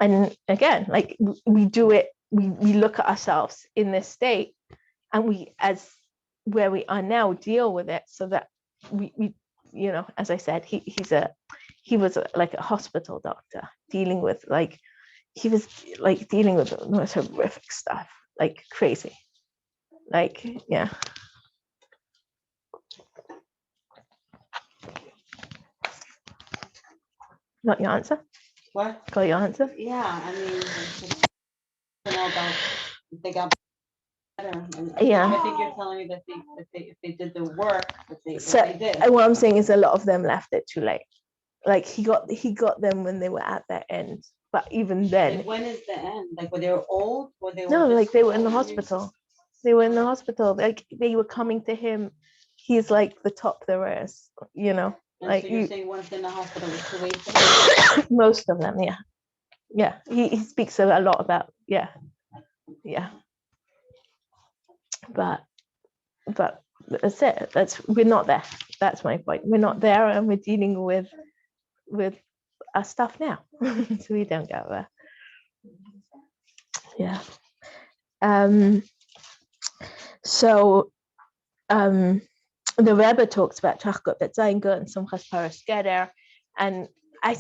And again, like we do it, we look at ourselves in this state, and we, as where we are now, deal with it so that we as I said, he was like a hospital doctor dealing with dealing with the most horrific stuff, like crazy, like, yeah. Got your answer? What? Got your answer? Yeah, I mean, I don't know about if they got better. Yeah. I think you're telling me that if they did the work that they did. What I'm saying is a lot of them left it too late. Like he got them when they were at their end, but even then. Like, when is the end? Like when they were old, or they were no, just like they were in the hospital. They were in the hospital. Like they were coming to him. He's like the top there is, And like so you're saying once in the hospital was too late for them? Most of them, yeah. He speaks a lot about yeah. But that's it. We're not there. That's my point. We're not there, and we're dealing with our stuff now. So we don't get there. Yeah. So the Rebbe talks about Chachkut Betzaingut and Sumchas Paras Geder, and I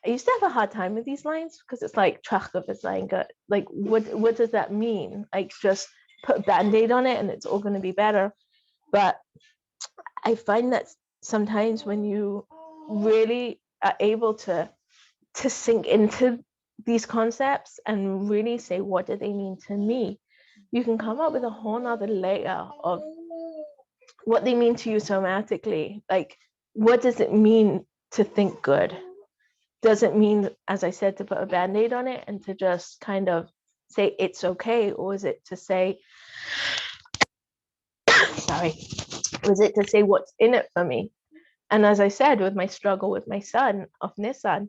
used to have a hard time with these lines because it's like Chachkut Betzaingut. Like, what does that mean? Like, just put a Band-Aid on it and it's all going to be better. But I find that sometimes when you really are able to sink into these concepts and really say, what do they mean to me? You can come up with a whole nother layer of what they mean to you somatically. Like, what does it mean to think good? Does it mean, as I said, to put a Band-Aid on it and to just kind of say it's okay? Or is it to say, was it to say what's in it for me? And as I said, with my struggle with my son of Nissan,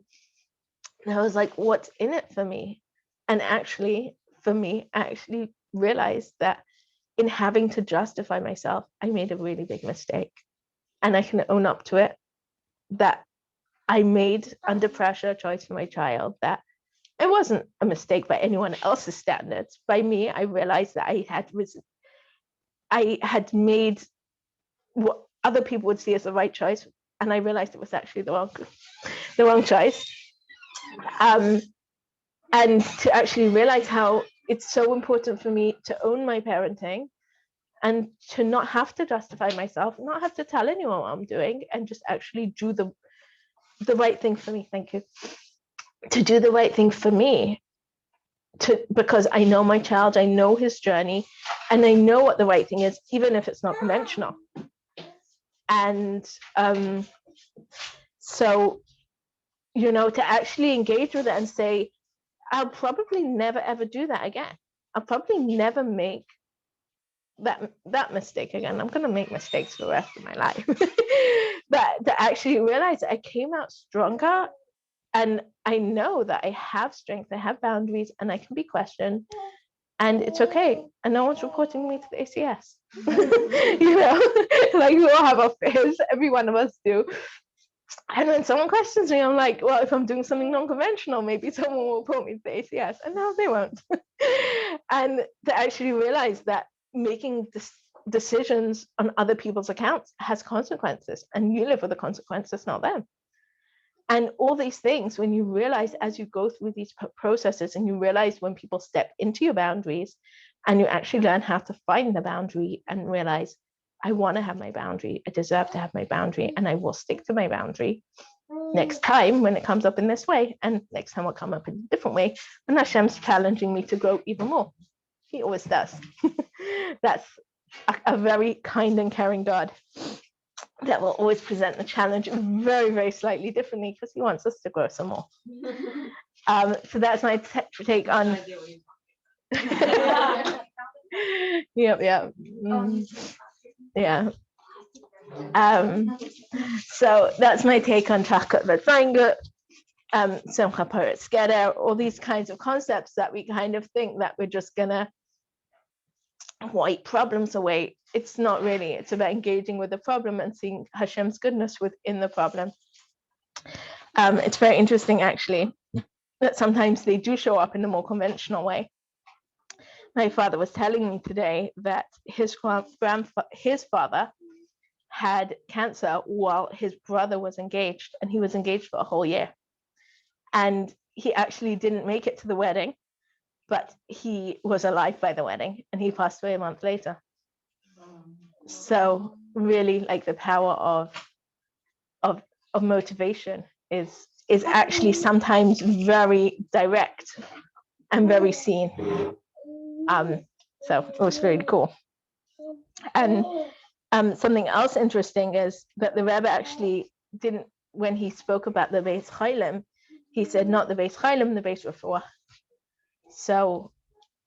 I was like, what's in it for me? And actually, for me, I actually realized that in having to justify myself, I made a really big mistake. And I can own up to it, that I made under pressure a choice for my child that it wasn't a mistake by anyone else's standards. By me, I realized that I had made what other people would see as the right choice, and I realized it was actually the wrong choice. And to actually realize how it's so important for me to own my parenting and to not have to justify myself, not have to tell anyone what I'm doing, and just actually do the right thing for me. Thank you. To do the right thing for me, because I know my child, I know his journey, and I know what the right thing is, even if it's not conventional. And so, to actually engage with it and say, I'll probably never ever do that again. I'll probably never make that mistake again. I'm going to make mistakes for the rest of my life. But to actually realize that I came out stronger, and I know that I have strength, I have boundaries, and I can be questioned, and it's okay. And no one's reporting me to the ACS. Like, we all have our fears, every one of us do. And when someone questions me, I'm like, well, if I'm doing something non-conventional, maybe someone will report me to the ACS. And no, they won't. And to actually realize that making decisions on other people's accounts has consequences, and you live with the consequences, not them. And all these things, when you realize as you go through these processes, and you realize when people step into your boundaries, and you actually learn how to find the boundary and realize, I want to have my boundary, I deserve to have my boundary, and I will stick to my boundary next time when it comes up in this way, and next time will come up in a different way, and Hashem's challenging me to grow even more. He always does. That's a very kind and caring God that will always present the challenge very, very slightly differently, because he wants us to grow some more. So that's my take on. Yeah. So that's my take on Chachkut Betzaingut, Simcha Paras Geder, all these kinds of concepts that we kind of think that we're just gonna wipe problems away. It's not really. It's about engaging with the problem and seeing Hashem's goodness within the problem. It's very interesting, actually, that sometimes they do show up in a more conventional way. My father was telling me today that his father had cancer while his brother was engaged, and he was engaged for a whole year. And he actually didn't make it to the wedding, but he was alive by the wedding, and he passed away a month later. So really, like, the power of motivation is actually sometimes very direct and very seen. So it was really cool. And something else interesting is that the Rebbe actually didn't, when he spoke about the Beis Chaylim, he said not the Beis Chaylim, the Beis Refuah. So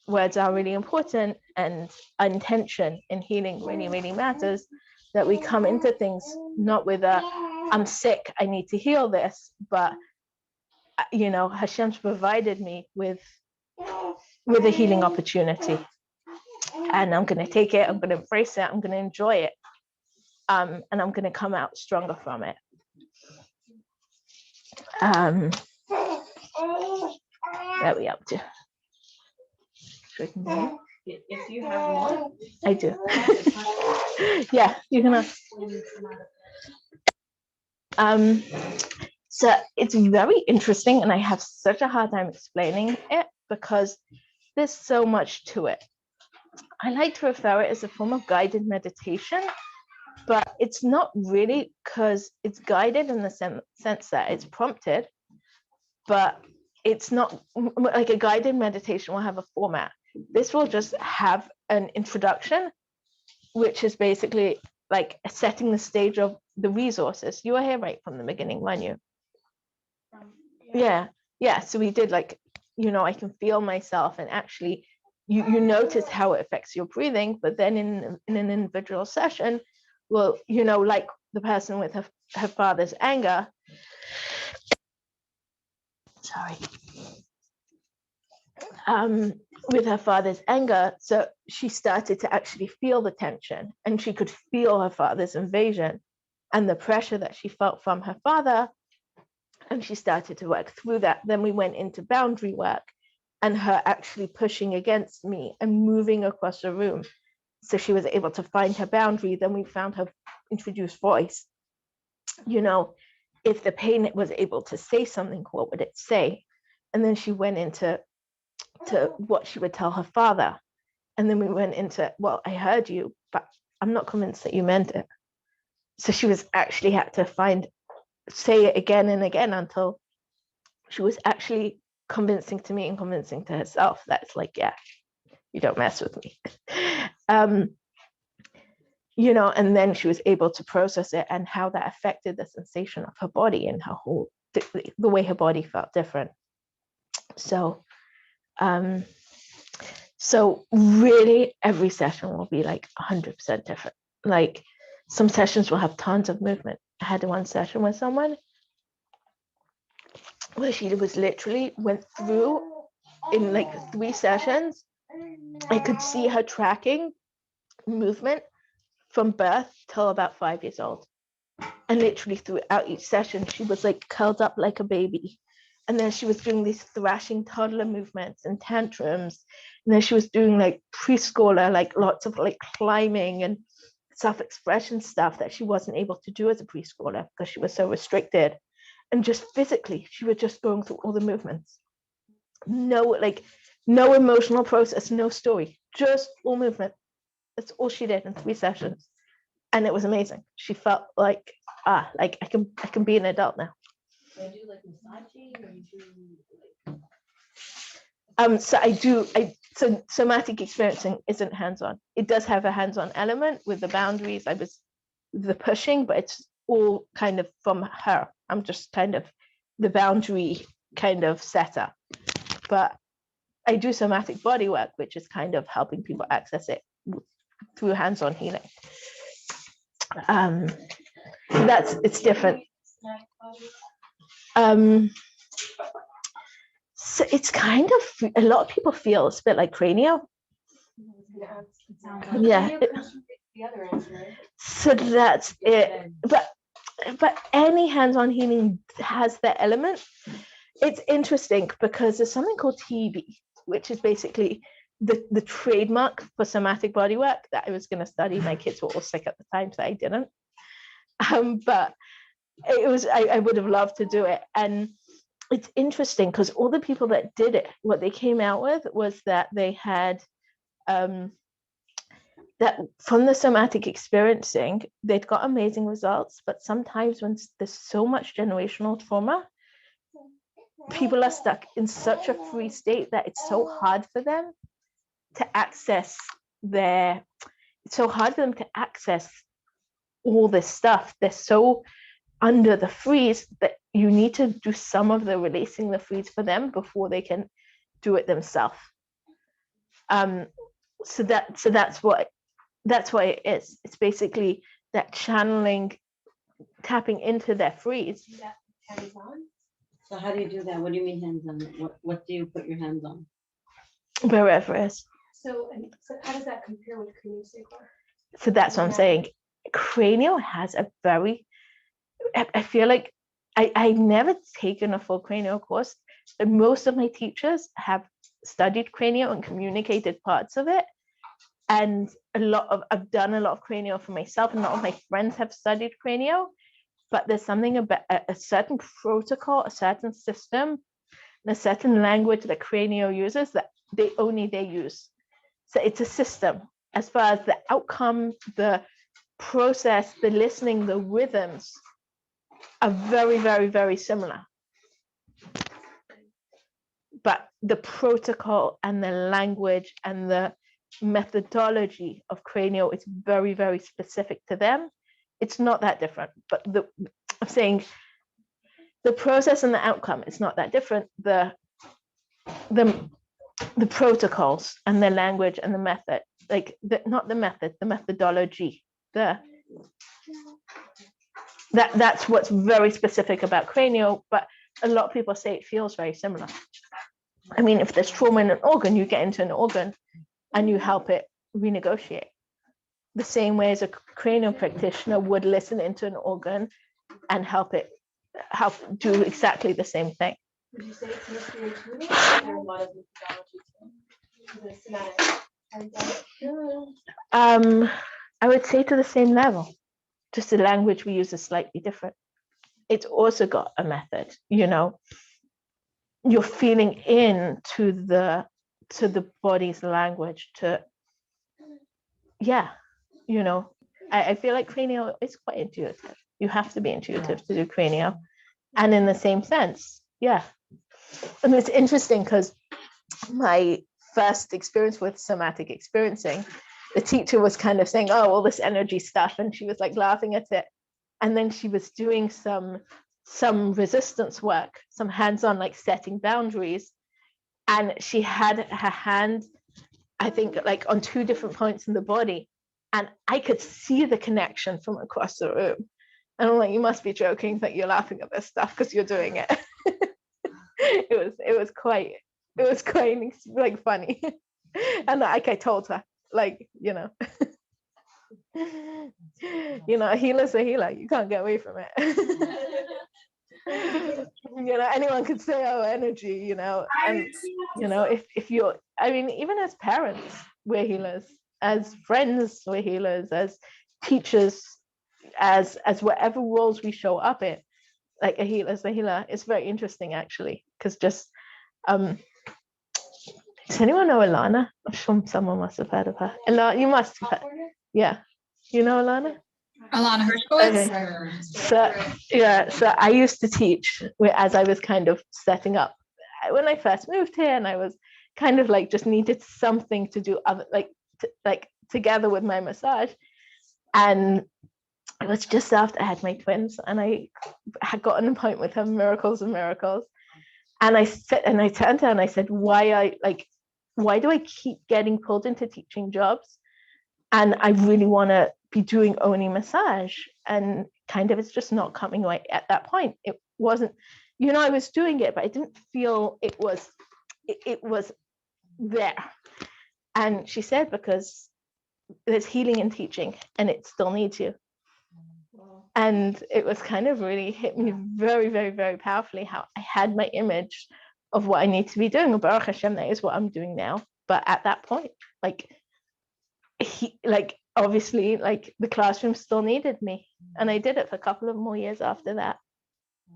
words are really important, and intention in healing really, really matters, that we come into things not with I'm sick, I need to heal this, but Hashem's provided me with a healing opportunity. And I'm going to take it, I'm going to embrace it, I'm going to enjoy it. And I'm going to come out stronger from it. Where are we up to? If you have more, I do. Yeah, you're gonna. So it's very interesting, and I have such a hard time explaining it because there's so much to it. I like to refer it as a form of guided meditation, but it's not really, because it's guided in the sense that it's prompted, but it's not like a guided meditation will have a format. This will just have an introduction, which is basically like setting the stage of the resources. You were here right from the beginning, weren't you? Yeah. So we did like, I can feel myself, and actually you notice how it affects your breathing, but then in an individual session, well, like the person with her father's anger. Sorry. With her father's anger, so she started to actually feel the tension, and she could feel her father's invasion and the pressure that she felt from her father, and she started to work through that. Then we went into boundary work and her actually pushing against me and moving across the room, so she was able to find her boundary. Then we found her introduced voice. If the pain was able to say something, what would it say? And then she went into what she would tell her father. And then we went into, well, I heard you, but I'm not convinced that you meant it. So she was actually had to say it again and again until she was actually convincing to me and convincing to herself. That's like, yeah, you don't mess with me. And then she was able to process it and how that affected the sensation of her body and her whole, the way her body felt different. So really every session will be like 100% different. Like some sessions will have tons of movement. I had one session with someone where she was literally went through in like 3 sessions. I could see her tracking movement from birth till about 5 years old. And literally throughout each session, she was like curled up like a baby. And then she was doing these thrashing toddler movements and tantrums. And then she was doing like preschooler, like lots of like climbing and self-expression stuff that she wasn't able to do as a preschooler because she was so restricted. And just physically, she was just going through all the movements. No emotional process, no story, just all movement. That's all she did in 3 sessions. And it was amazing. She felt like, I can be an adult now. I do like massaging, or you do like so somatic experiencing isn't hands-on. It does have a hands-on element with the boundaries. I was the pushing, but it's all kind of from her. I'm just kind of the boundary kind of setter. But I do somatic body work, which is kind of helping people access it through hands-on healing. It's different. So it's kind of, a lot of people feel it's a bit like Cranial. Yeah. So that's it. But any hands-on healing has that element. It's interesting because there's something called TB, which is basically the trademark for somatic body work that I was going to study. My kids were all sick at the time, so I didn't. But it was, I would have loved to do it. And it's interesting because all the people that did it, what they came out with was that they had that from the somatic experiencing, they'd got amazing results. But sometimes when there's so much generational trauma, people are stuck in such a free state that it's so hard for them to access all this stuff. They're so under the freeze that you need to do some of the releasing the freeze for them before they can do it themselves. So that's what it is. It's basically that channeling, tapping into their freeze. So how do you do that? What do you mean hands on? What do you put your hands on? Wherever it is. So how does that compare with cranial sacral? So that's what I'm saying. Cranial has a very, I feel like I've never taken a full cranial course. Most of my teachers have studied cranial and communicated parts of it. And I've done a lot of cranial for myself, and a lot of my friends have studied cranial, but there's something about a certain protocol, a certain system, and a certain language that cranial uses that they use. So it's a system. As far as the outcome, the process, the listening, the rhythms are very, very, very similar. But the protocol and the language and the methodology of cranial is very, very specific to them. It's not that different, but I'm saying the process and the outcome is not that different. The protocols and the language and the method, like not the method, the methodology, that's what's very specific about cranial, but a lot of people say it feels very similar. I mean, if there's trauma in an organ, you get into an organ and you help it renegotiate. The same way as a cranial practitioner would listen into an organ and help do exactly the same thing. Would you say it's mostly intuitive, or are there a lot of methodology to the somatic? I would say to the same level, just the language we use is slightly different. It's also got a method, you're feeling in to the body's language I feel like cranial is quite intuitive. You have to be intuitive to do cranial. And in the same sense, yeah. And it's interesting because my first experience with somatic experiencing, the teacher was kind of saying, oh, all this energy stuff. And she was like laughing at it. And then she was doing some resistance work, some hands-on, like setting boundaries. And she had her hand, I think, like on 2 different points in the body. And I could see the connection from across the room. And I'm like, you must be joking that you're laughing at this stuff because you're doing it. It was quite like funny. And like I told her, like, a healer's a healer. You can't get away from it. Anyone could say, oh, energy, and if you're, I mean, even as parents, we're healers, as friends, we're healers, as teachers, as whatever roles we show up in, like a healer's a healer. It's very interesting, actually, because just does anyone know Alana? I'm sure someone must have heard of her. Alana, you must have heard. Yeah, you know Alana? Alana Hershkowitz. Okay. So I used to teach as I was kind of setting up when I first moved here, and I was kind of like just needed something to do other like together with my massage. And it was just after I had my twins, and I had got an appointment with her, Miracles of Miracles. And I turned to her and I said, why do I keep getting pulled into teaching jobs? And I really want to be doing only massage. And kind of it's just not coming right at that point. It wasn't, I was doing it, but I didn't feel it was there. And she said, because there's healing in teaching and it still needs you. And it was kind of really hit me very, very, very powerfully how I had my image of what I need to be doing. Baruch Hashem, that is what I'm doing now. But at that point, obviously, like the classroom still needed me. And I did it for a couple of more years after that.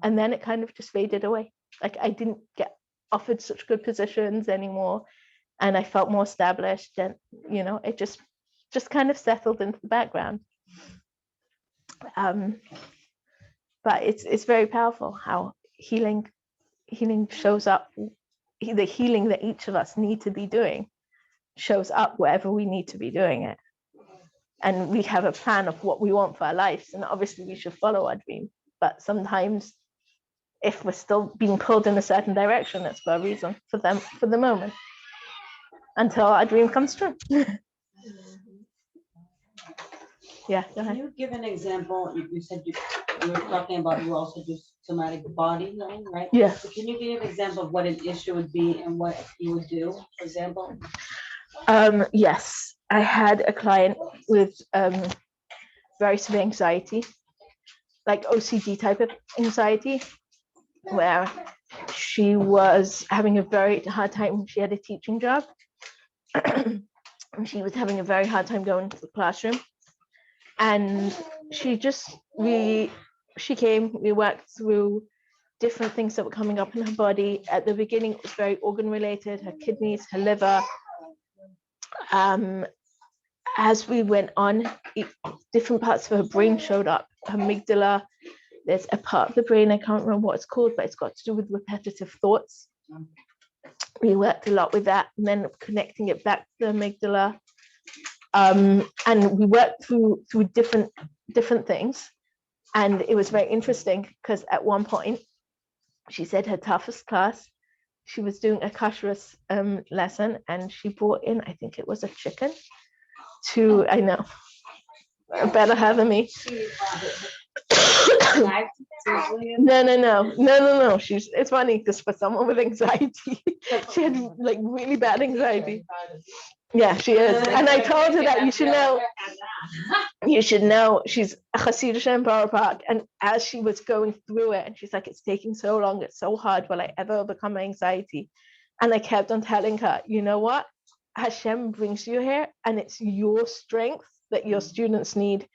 And then it kind of just faded away. Like I didn't get offered such good positions anymore. And I felt more established. And, it just kind of settled into the background. But it's very powerful how healing shows up. The healing that each of us need to be doing shows up wherever we need to be doing it. And we have a plan of what we want for our lives. And obviously we should follow our dream. But sometimes if we're still being pulled in a certain direction, it's for a reason, for the moment, until our dream comes true. Yeah. Can you give an example? You said you were talking about you also do somatic body healing, right? Yeah. So can you give an example of what an issue would be and what you would do, for example? Yes, I had a client with very severe anxiety, like OCD type of anxiety, where she was having a very hard time. She had a teaching job, and she was having a very hard time going to the classroom. And she came, we worked through different things that were coming up in her body. At the beginning, it was very organ related, her kidneys, her liver. As we went on, different parts of her brain showed up. Her amygdala, there's a part of the brain, I can't remember what it's called, but it's got to do with repetitive thoughts. We worked a lot with that, and then connecting it back to the amygdala. And we worked through different things. And it was very interesting because at one point, she said her toughest class, she was doing a kashrus lesson, and she brought in, I think it was a chicken I know, better her than me. No. It's funny because for someone with anxiety, she had like really bad anxiety. Yeah, she is. And I told her that you should know she's a Chassidus in Borough Park. And as she was going through it, and she's like, it's taking so long, it's so hard, will I ever overcome my anxiety? And I kept on telling her, you know what? Hashem brings you here, and it's your strength that your students need.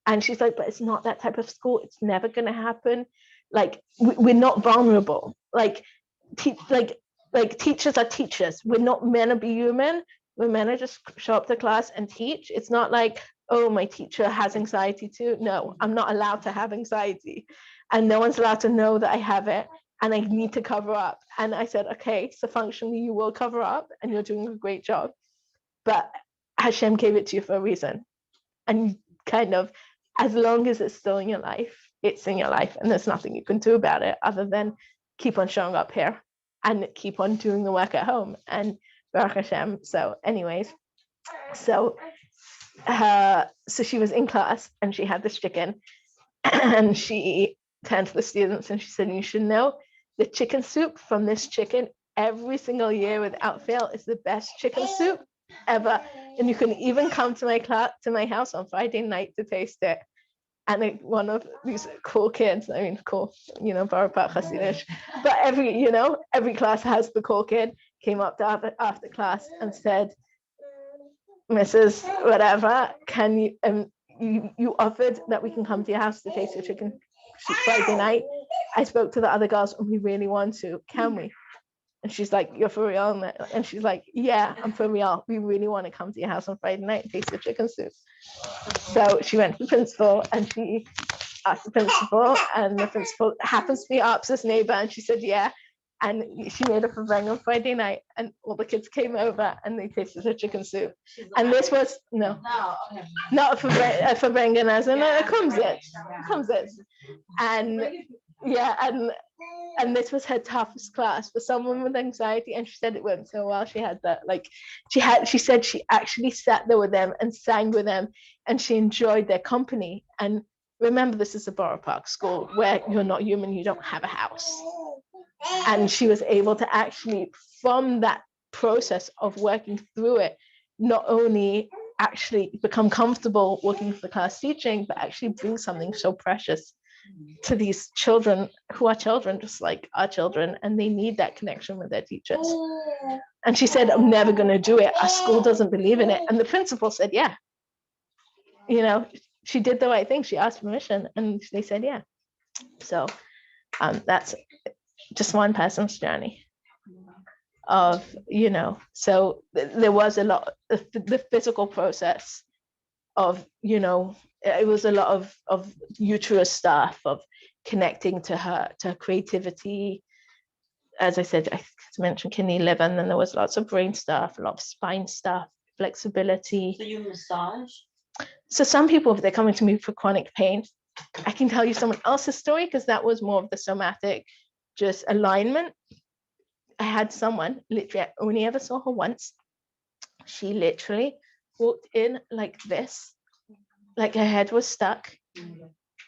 And she's like, but it's not that type of school. It's never going to happen. Like, we're not vulnerable. Like teachers are teachers. We're not meant to be human. We're meant to just show up to class and teach. It's not like, oh, my teacher has anxiety too. No, I'm not allowed to have anxiety. And no one's allowed to know that I have it. And I need to cover up. And I said, okay, so functionally you will cover up, and you're doing a great job. But Hashem gave it to you for a reason. And kind of, as long as it's still in your life, it's in your life. And there's nothing you can do about it other than keep on showing up here and keep on doing the work at home. And Baruch Hashem. So anyways, so she was in class, and she had this chicken, and she turned to the students and she said, you should know the chicken soup from this chicken every single year without fail is the best chicken soup ever. And you can even come to my house on Friday night to taste it. And one of these cool kids, I mean, cool, Borough Park Chassidus, but every class has the cool kid, came up to after class and said, Mrs. Whatever, can you offered that we can come to your house to taste your chicken Friday night. I spoke to the other girls, and we really want to. Can we? And she's like, you're for real? And she's like, yeah, I'm for real. We really want to come to your house on Friday night and taste your chicken soup. So she went to the principal, and she asked the principal, and the principal happens to be Arps's neighbor, and she said, yeah. And she made a farang on Friday night, and all the kids came over and they tasted her chicken soup. And this was not a farang, as in it comes it. And yeah, and this was her toughest class for someone with anxiety. And she said it went so well. She had that, she said she actually sat there with them and sang with them, and she enjoyed their company. And remember, this is a Borough Park school where you're not human, you don't have a house. And she was able to actually, from that process of working through it, not only actually become comfortable working for the class teaching, but actually bring something so precious to these children who are children just like our children, and they need that connection with their teachers. And she said, I'm never going to do it. Our school doesn't believe in it. And the principal said, yeah. She did the right thing. She asked permission, and they said, yeah. So that's just one person's journey of, so there was a lot of the physical process of, it was a lot of uterus stuff, of connecting to her creativity. As I said, I mentioned kidney, liver, and then there was lots of brain stuff, a lot of spine stuff, flexibility. So you massage? So some people, if they're coming to me for chronic pain, I can tell you someone else's story, because that was more of the somatic, just alignment. I had someone, literally, I only ever saw her once. She literally walked in like this, like her head was stuck.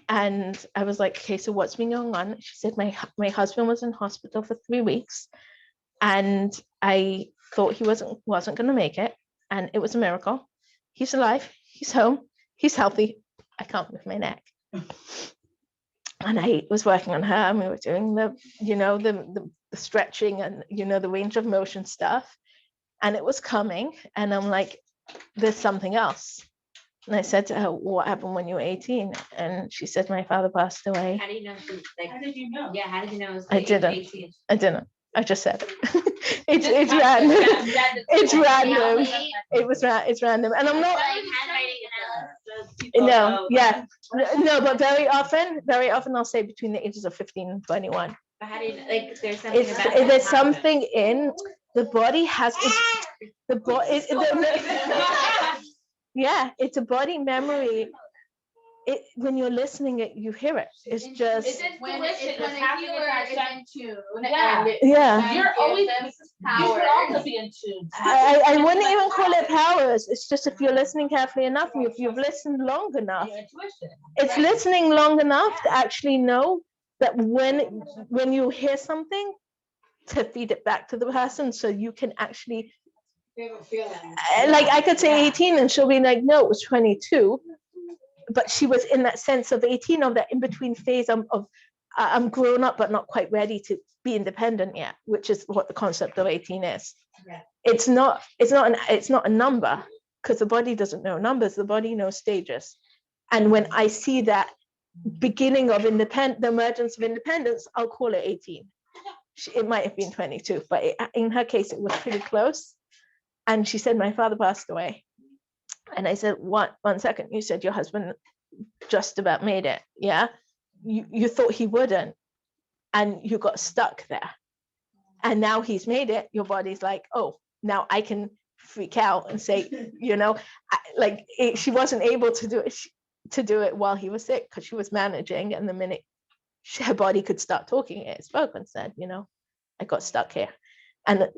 And I was like, okay, so what's been going on? She said, my husband was in hospital for 3 weeks, and I thought he wasn't going to make it. and it was a miracle. He's alive, he's home, he's healthy. I can't move my neck. And I was working on her, and we were doing the stretching and, the range of motion stuff. And it was coming, and I'm like, there's something else. And I said to her, what happened when you were 18? And she said, my father passed away. How do you know? How did you know? Yeah, how did you know it was I the age of didn't. 18? I didn't. I just said it. it's random. It's random. It's random. And I'm not. Like handwriting analysis. No, yeah. No, but very often I'll say between the ages of 15 and 21. But how do you like? There's something It's about there's that something in the body has the body. Yeah, it's a body memory. When you're listening, you hear it. It's just When a healer is in tune. yeah. You're always you could also be in tune. I wouldn't even call it powers. It's just if you're listening carefully enough, if you've listened long enough. It's listening long enough to actually know that when you hear something, to feed it back to the person, so you can actually. Like I could say 18, and she'll be like, no, it was 22. But she was in that sense of 18, of that in between phase of I'm grown up but not quite ready to be independent yet, which is what the concept of 18 is. Yeah. It's not a number, because the body doesn't know numbers, the body knows stages. And when I see that beginning of the emergence of independence, I'll call it 18. It might have been 22, but in her case it was pretty close. And she said, my father passed away. And I said, one second, you said your husband just about made it. Yeah. You thought he wouldn't, and you got stuck there. And now he's made it. Your body's like, oh, now I can freak out and say, she wasn't able to do it while he was sick, because she was managing. And the minute her body could start talking, it spoke and said, I got stuck here. And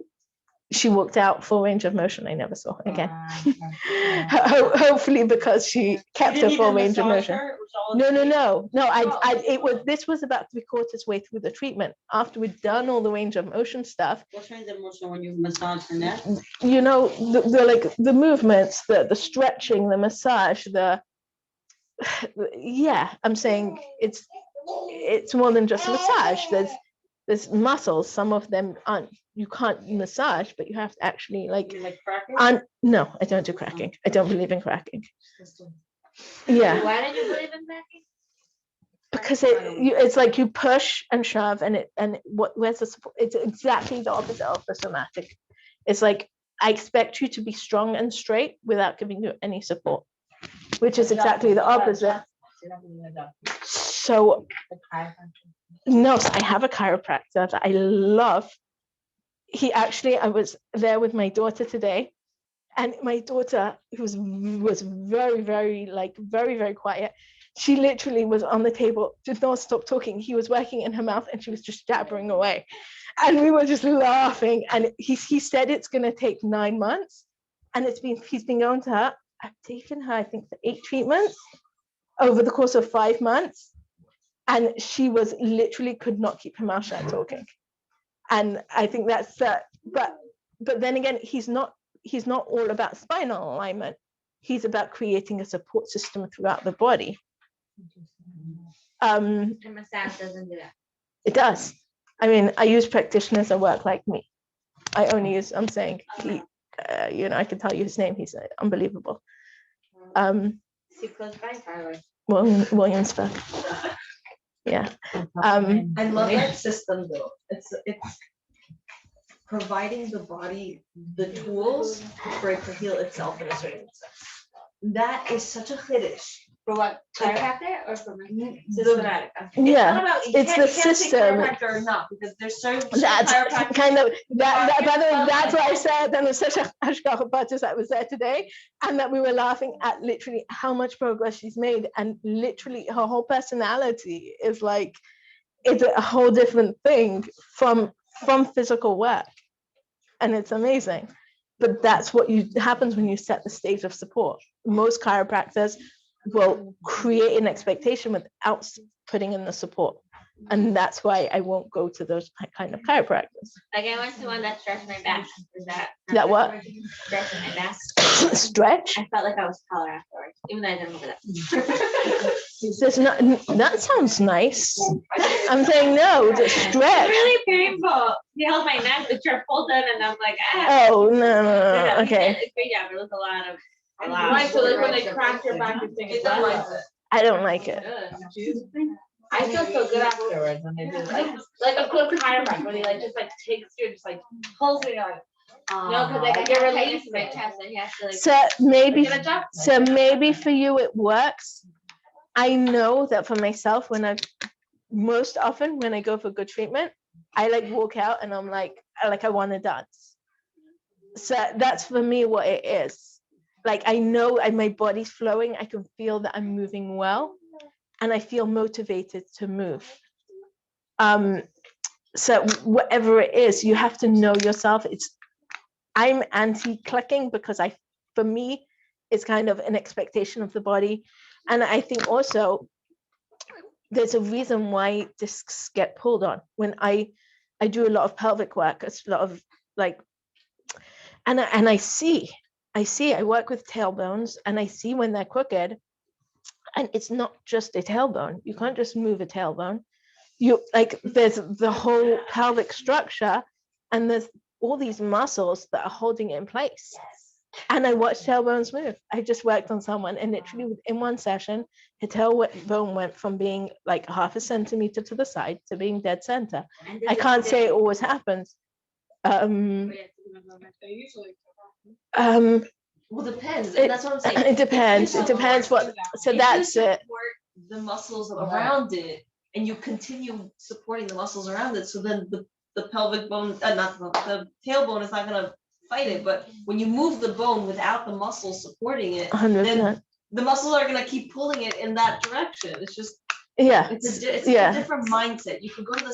she walked out full range of motion. I never saw her again. Hopefully, because she kept her full range of motion. No. This was about 3/4 way through the treatment. After we'd done all the range of motion stuff. What range of motion when you massage her neck? The movements, the stretching, the massage, I'm saying it's more than just massage. There's muscles. Some of them you can't massage, but you have to actually no, I don't do cracking. I don't believe in cracking. Yeah. Why don't you believe in cracking? Because it's like you push and shove, where's the support? It's exactly the opposite of the somatic. It's like I expect you to be strong and straight without giving you any support, which is exactly the opposite. So no, I have a chiropractor that I love. I was there with my daughter today, and my daughter, who was very, very, very, very quiet, she literally was on the table, did not stop talking. He was working in her mouth, and she was just jabbering away. And we were just laughing. And he said it's going to take 9 months. And he's been going to her. I've taken her, I think, for 8 treatments over the course of 5 months. And she was literally could not keep her mouth shut talking. And I think that's but then again, he's not all about spinal alignment. He's about creating a support system throughout the body. And massage doesn't do that. It does. I mean, I use practitioners that work like me. I can tell you his name. He's unbelievable. Is he close by? Williamsburg. Yeah. I love that system though. It's providing the body the tools for it to heal itself in a certain sense. That is such a chiddush. For what? Chiropractor or for Systematic. Yeah, it's the system. Or not, because there's certain That's chiropractors. kind of that. By the way, that's why I said that was such a hashgacha batis that was there today, and that we were laughing at literally how much progress she's made, and literally her whole personality is like it's a whole different thing from physical work, and it's amazing. But that's what happens when you set the stage of support. Most chiropractors will create an expectation without putting in the support. And that's why I won't go to those kind of chiropractors. Like I went to one that stretched my back. Is that? That what? Stretching my back. Stretch? I felt like I was taller afterwards, even though I didn't look it up. There's not, that sounds nice. I'm saying no, the It's stretch. really painful. He held my neck, the chair pulled in, and I'm like, ah. Oh, no, He okay. did a great job. It was a lot. Right, so like when they crack your back, you're saying It don't like it. I don't like it. I feel so good afterwards when they do like a good chiropractor when he like just like takes you, just like pulls me on. No, because like I get released in my chest, and he has to like. So maybe for you it works. I know that for myself, most often when I go for good treatment, I like walk out and I'm like I want to dance. So that's for me what it is. Like I know my body's flowing. I can feel that I'm moving well, and I feel motivated to move. So whatever it is, you have to know yourself. I'm anti-clicking because for me, it's kind of an expectation of the body. And I think also there's a reason why discs get pulled on. When I do a lot of pelvic work, it's a lot of like, and I work with tailbones, and I see when they're crooked, and it's not just a tailbone. You can't just move a tailbone. There's the whole pelvic structure, and there's all these muscles that are holding it in place. And I watched tailbones move. I just worked on someone, and literally in one session, her tailbone went from being like 0.5 centimeter to the side to being dead center. I can't say it always happens. Well, depends. And that's what I'm saying. It depends. It depends what. So that's it. Support the muscles around it, and you continue supporting the muscles around it. So then the pelvic bone, the tailbone is not gonna fight it. But when you move the bone without the muscles supporting it, 100%. then the muscles are gonna keep pulling it in that direction. It's just it's a different mindset. You can go to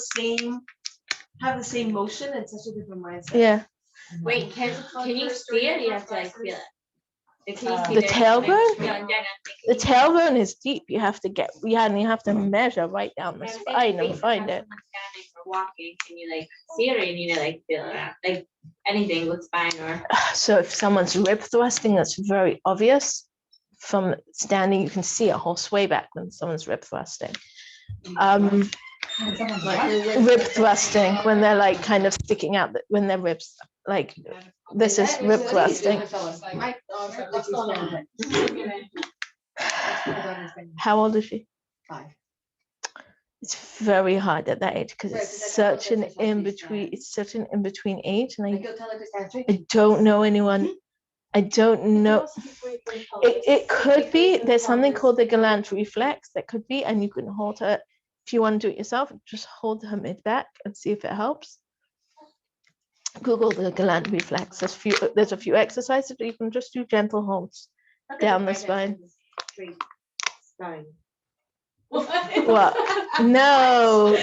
have the same motion. It's such a different mindset. Yeah. Wait, can you see it? Or you have to like feel it. The tailbone? The tailbone is deep. You have to and you have to measure right down the spine and find it. Walking, can you like see it, or you need to like feel it out? Like anything with spine or. So if someone's rib thrusting, that's very obvious. From standing, you can see a whole sway back when someone's rib thrusting. Rib thrusting, when they're like kind of sticking out, when their ribs like this is rib thrusting. How old is she? 5. It's very hard at that age because it's such an in-between. It's such an in-between age, and I don't know anyone. I don't know. It could be. There's something called the galant reflex that could be, and you can hold her. If you want to do it yourself, just hold her mid back and see if it helps. Google the galant reflex. There's a few exercises that you can just do gentle holds down the spine. What? No.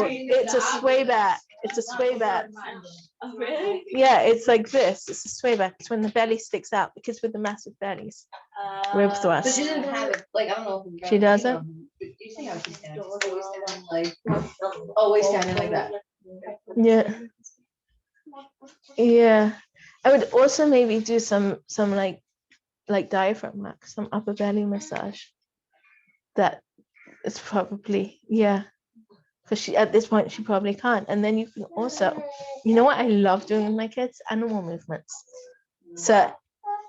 It's a sway back. It's a sway back. Oh, really? Yeah, it's like this. It's a sway back. It's when the belly sticks out, because with the massive bellies. Rib thrust. But she doesn't have it. Like I don't know. If She doesn't? You see how she stands? Always standing like that. Yeah. Yeah. I would also maybe do some like diaphragm work, some upper belly massage. That is probably, yeah. Because at this point she probably can't. And then you can also, you know what I love doing with my kids? Animal movements. So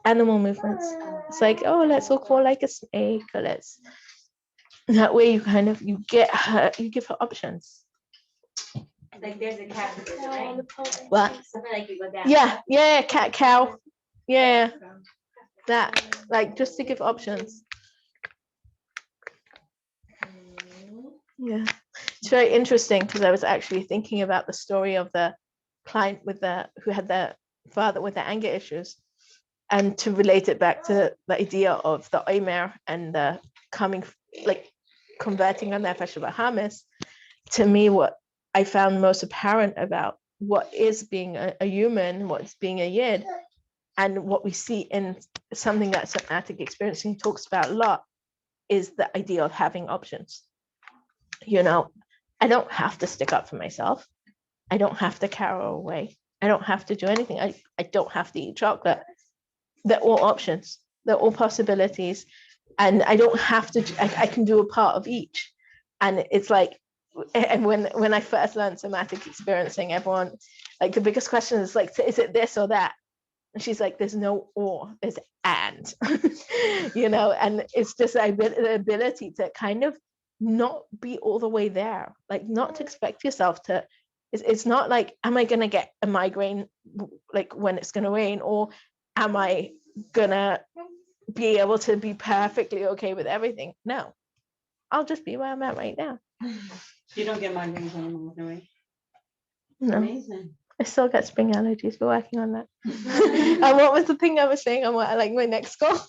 animal movements. It's like, oh, let's all crawl like a snake, or that way you give her options. Like there's a cat. Right? What? Something like you go down. Yeah, cat, cow. Yeah. That, like, just to give options. Yeah. It's very interesting because I was actually thinking about the story of the client who had the father with the anger issues, and to relate it back to the idea of the Omer and the converting on Nefesh Bahamis. To me, what I found most apparent about what is being a human, what's being a Yid, and what we see in something that somatic experiencing talks about a lot, is the idea of having options. you know, I don't have to stick up for myself. I don't have to carry away. I don't have to do anything. I don't have to eat chocolate. They're all options. They're all possibilities. And I don't have to, I can do a part of each. And it's like, and when I first learned somatic experiencing, everyone, like the biggest question is like, is it this or that? And she's like, there's no or, there's and, you know, and it's just the ability to kind of not be all the way there, like not to expect yourself to, it's not like, am I going to get a migraine like when it's going to rain, or am I going to be able to be perfectly okay with everything? No, I'll just be where I'm at right now. You don't get migraines anymore, do you? No, Amazing. I still get spring allergies. We're working on that. And what was the thing I was saying? I'm like my next goal.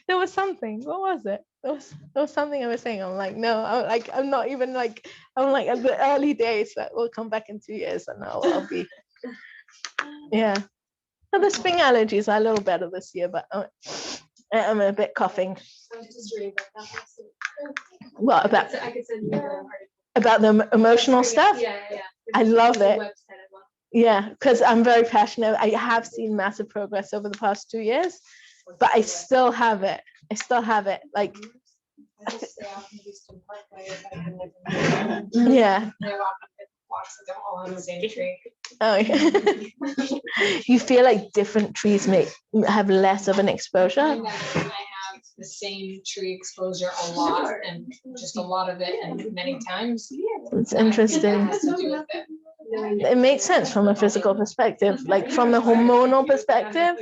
There was something. What was it? There was something I was saying. I'm like, no, I'm not even like, I'm like at the early days that will come back in 2 years, and I'll be, yeah. Well, the spring allergies are a little better this year, but I'm a bit coughing. I was just reading about that last week. What about I could send you the article. about the emotional stuff? Yeah. I love The it. website as well. Yeah, because I'm very passionate. I have seen massive progress over the past 2 years, but I still have it. Like, I just stay off and do some park yeah. They're walking the blocks and they're all on the same tree. Oh, yeah. You feel like different trees have less of an exposure. I have the same tree exposure a lot, and just a lot of it and many times. It's interesting. That has to do with it. It makes sense from a physical perspective, like from the hormonal perspective.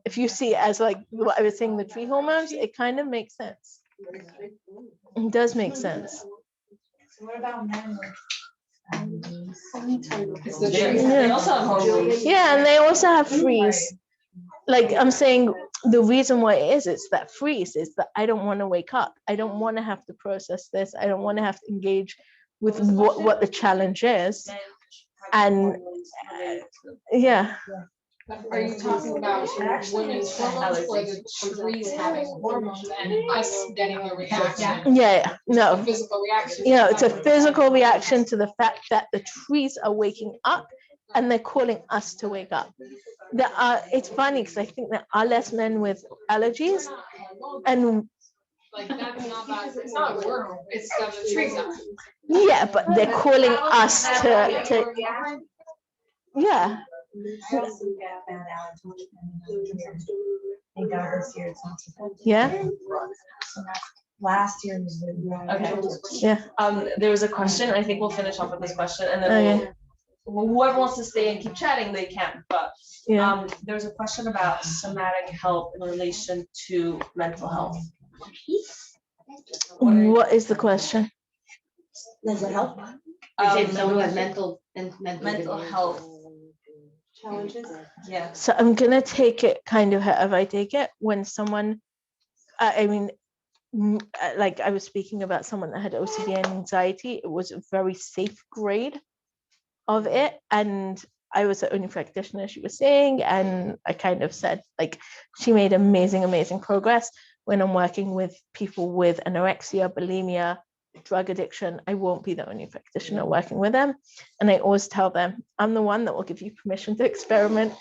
If you see it as like what I was saying, the tree hormones, it kind of makes sense. It does make sense. So what about men? They also have hormones. Yeah, and they also have freeze. Like I'm saying, the reason why it is, it's that freeze is that I don't want to wake up. I don't want to have to process this. I don't want to have to engage with what the challenge is. And yeah. Are you talking about women's hormones or the trees having hormones and us getting a reaction? Yeah, A no. physical reaction. You know, it's a physical reaction to the fact that the trees are waking up and they're calling us to wake up. It's funny because I think there are less men with allergies, and Like that's not bad. It's not a hormone. It's the trees are. yeah, but they're calling us to yeah. Yeah. Last year was Okay. Yeah. There was a question. I think we'll finish off with this question, and then Okay. whoever wants to stay and keep chatting, they can. But Yeah. there was a question about somatic health in relation to mental health. What is the question? Does it help? Is it someone with mental health challenges? Yeah. So I'm gonna take it kind of however I take it. When someone, I mean, like I was speaking about someone that had OCD and anxiety, it was a very safe grade of it, and I was the only practitioner, she was saying, and I kind of said like she made amazing progress. When I'm working with people with anorexia, bulimia, drug addiction, I won't be the only practitioner working with them. And I always tell them, I'm the one that will give you permission to experiment,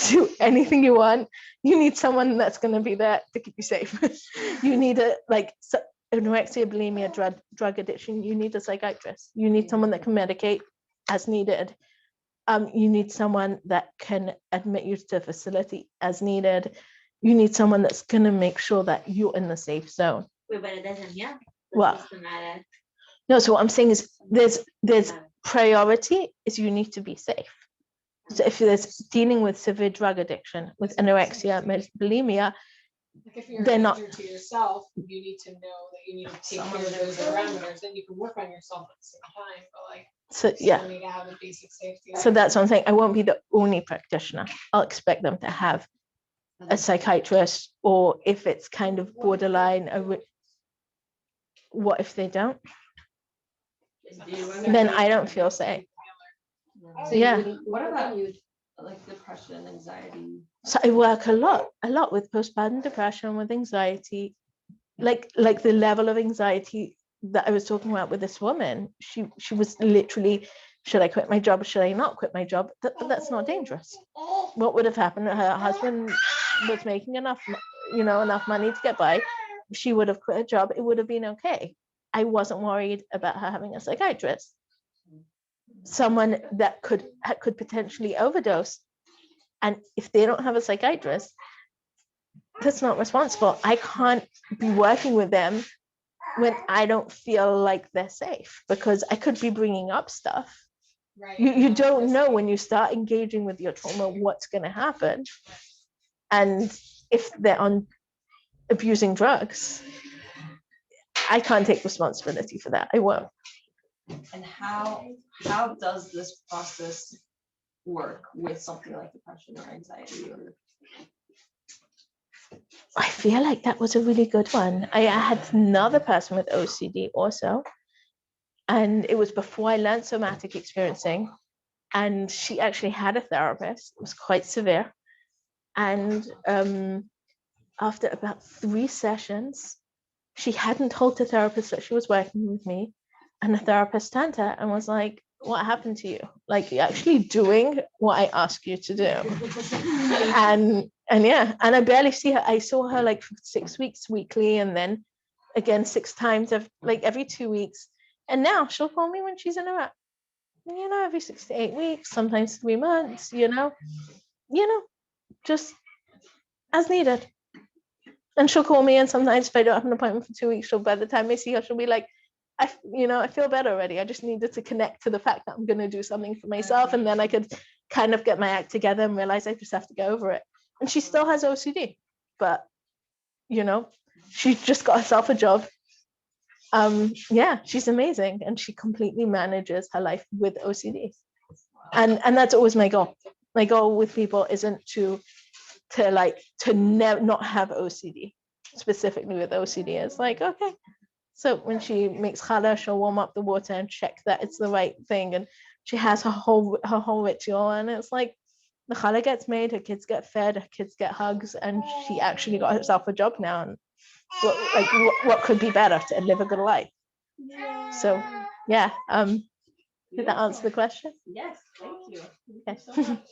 do anything you want. You need someone that's going to be there to keep you safe. You need anorexia, bulimia, drug addiction, you need a psychiatrist. You need someone that can medicate as needed. You need someone that can admit you to a facility as needed. You need someone that's going to make sure that you're in the safe zone. Wait, but it doesn't, yeah. What? Systematic. No, so what I'm saying is there's priority is you need to be safe. So if there's dealing with severe drug addiction, with anorexia, bulimia, Like if you're they're not- injured to yourself, you need to know that you need to take care of those parameters, then you can work on yourself at the same time, but like. so you yeah. still need to have a basic safety. So that's what I'm saying. I won't be the only practitioner. I'll expect them to have a psychiatrist, or if it's kind of borderline, what if they don't? Then I don't feel safe. Yeah. What about like depression, anxiety? So I work a lot with postpartum depression, with anxiety, like the level of anxiety that I was talking about with this woman, she was literally, should I quit my job or should I not quit my job? That's not dangerous. What would have happened? Her husband was making enough money to get by. She would have quit her job. It would have been okay. I wasn't worried about her having a psychiatrist, someone that could potentially overdose. And if they don't have a psychiatrist, that's not responsible. I can't be working with them when I don't feel like they're safe, because I could be bringing up stuff. Right. You don't know when you start engaging with your trauma what's going to happen. And if they're on abusing drugs, I can't take responsibility for that. I won't. And how does this process work with something like depression or anxiety? Or I feel like that was a really good one. I had another person with OCD also, and it was before I learned somatic experiencing, and she actually had a therapist. It was quite severe, and after about 3 sessions, she hadn't told the therapist that she was working with me, and the therapist turned to her and was like, "What happened to you? Like, you're actually doing what I asked you to do." And yeah, and I barely see her. I saw her like for 6 weeks weekly, and then again 6 times of like every 2 weeks. And now she'll call me when she's in a rut. Every 6 to 8 weeks, sometimes 3 months, just as needed. And she'll call me, and sometimes if I don't have an appointment for 2 weeks, by the time I see her, she'll be like, I feel better already. I just needed to connect to the fact that I'm going to do something for myself, and then I could kind of get my act together and realize I just have to go over it. And she still has OCD, but she's just got herself a job. She's amazing, and she completely manages her life with OCD. And that's always my goal. My goal with people isn't to not have OCD. Specifically with OCD, it's like, okay, so when she makes challah, she'll warm up the water and check that it's the right thing, and she has her whole ritual, and it's like the challah gets made, her kids get fed, her kids get hugs, and she actually got herself a job now. And what could be better to live a good life? So yeah, did that answer the question? yes, thank you. Okay. So much.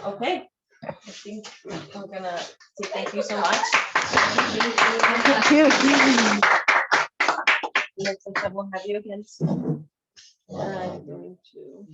Okay. I think I'm gonna say thank you so much. Thank you. Next time we'll have you again soon. I'm going to.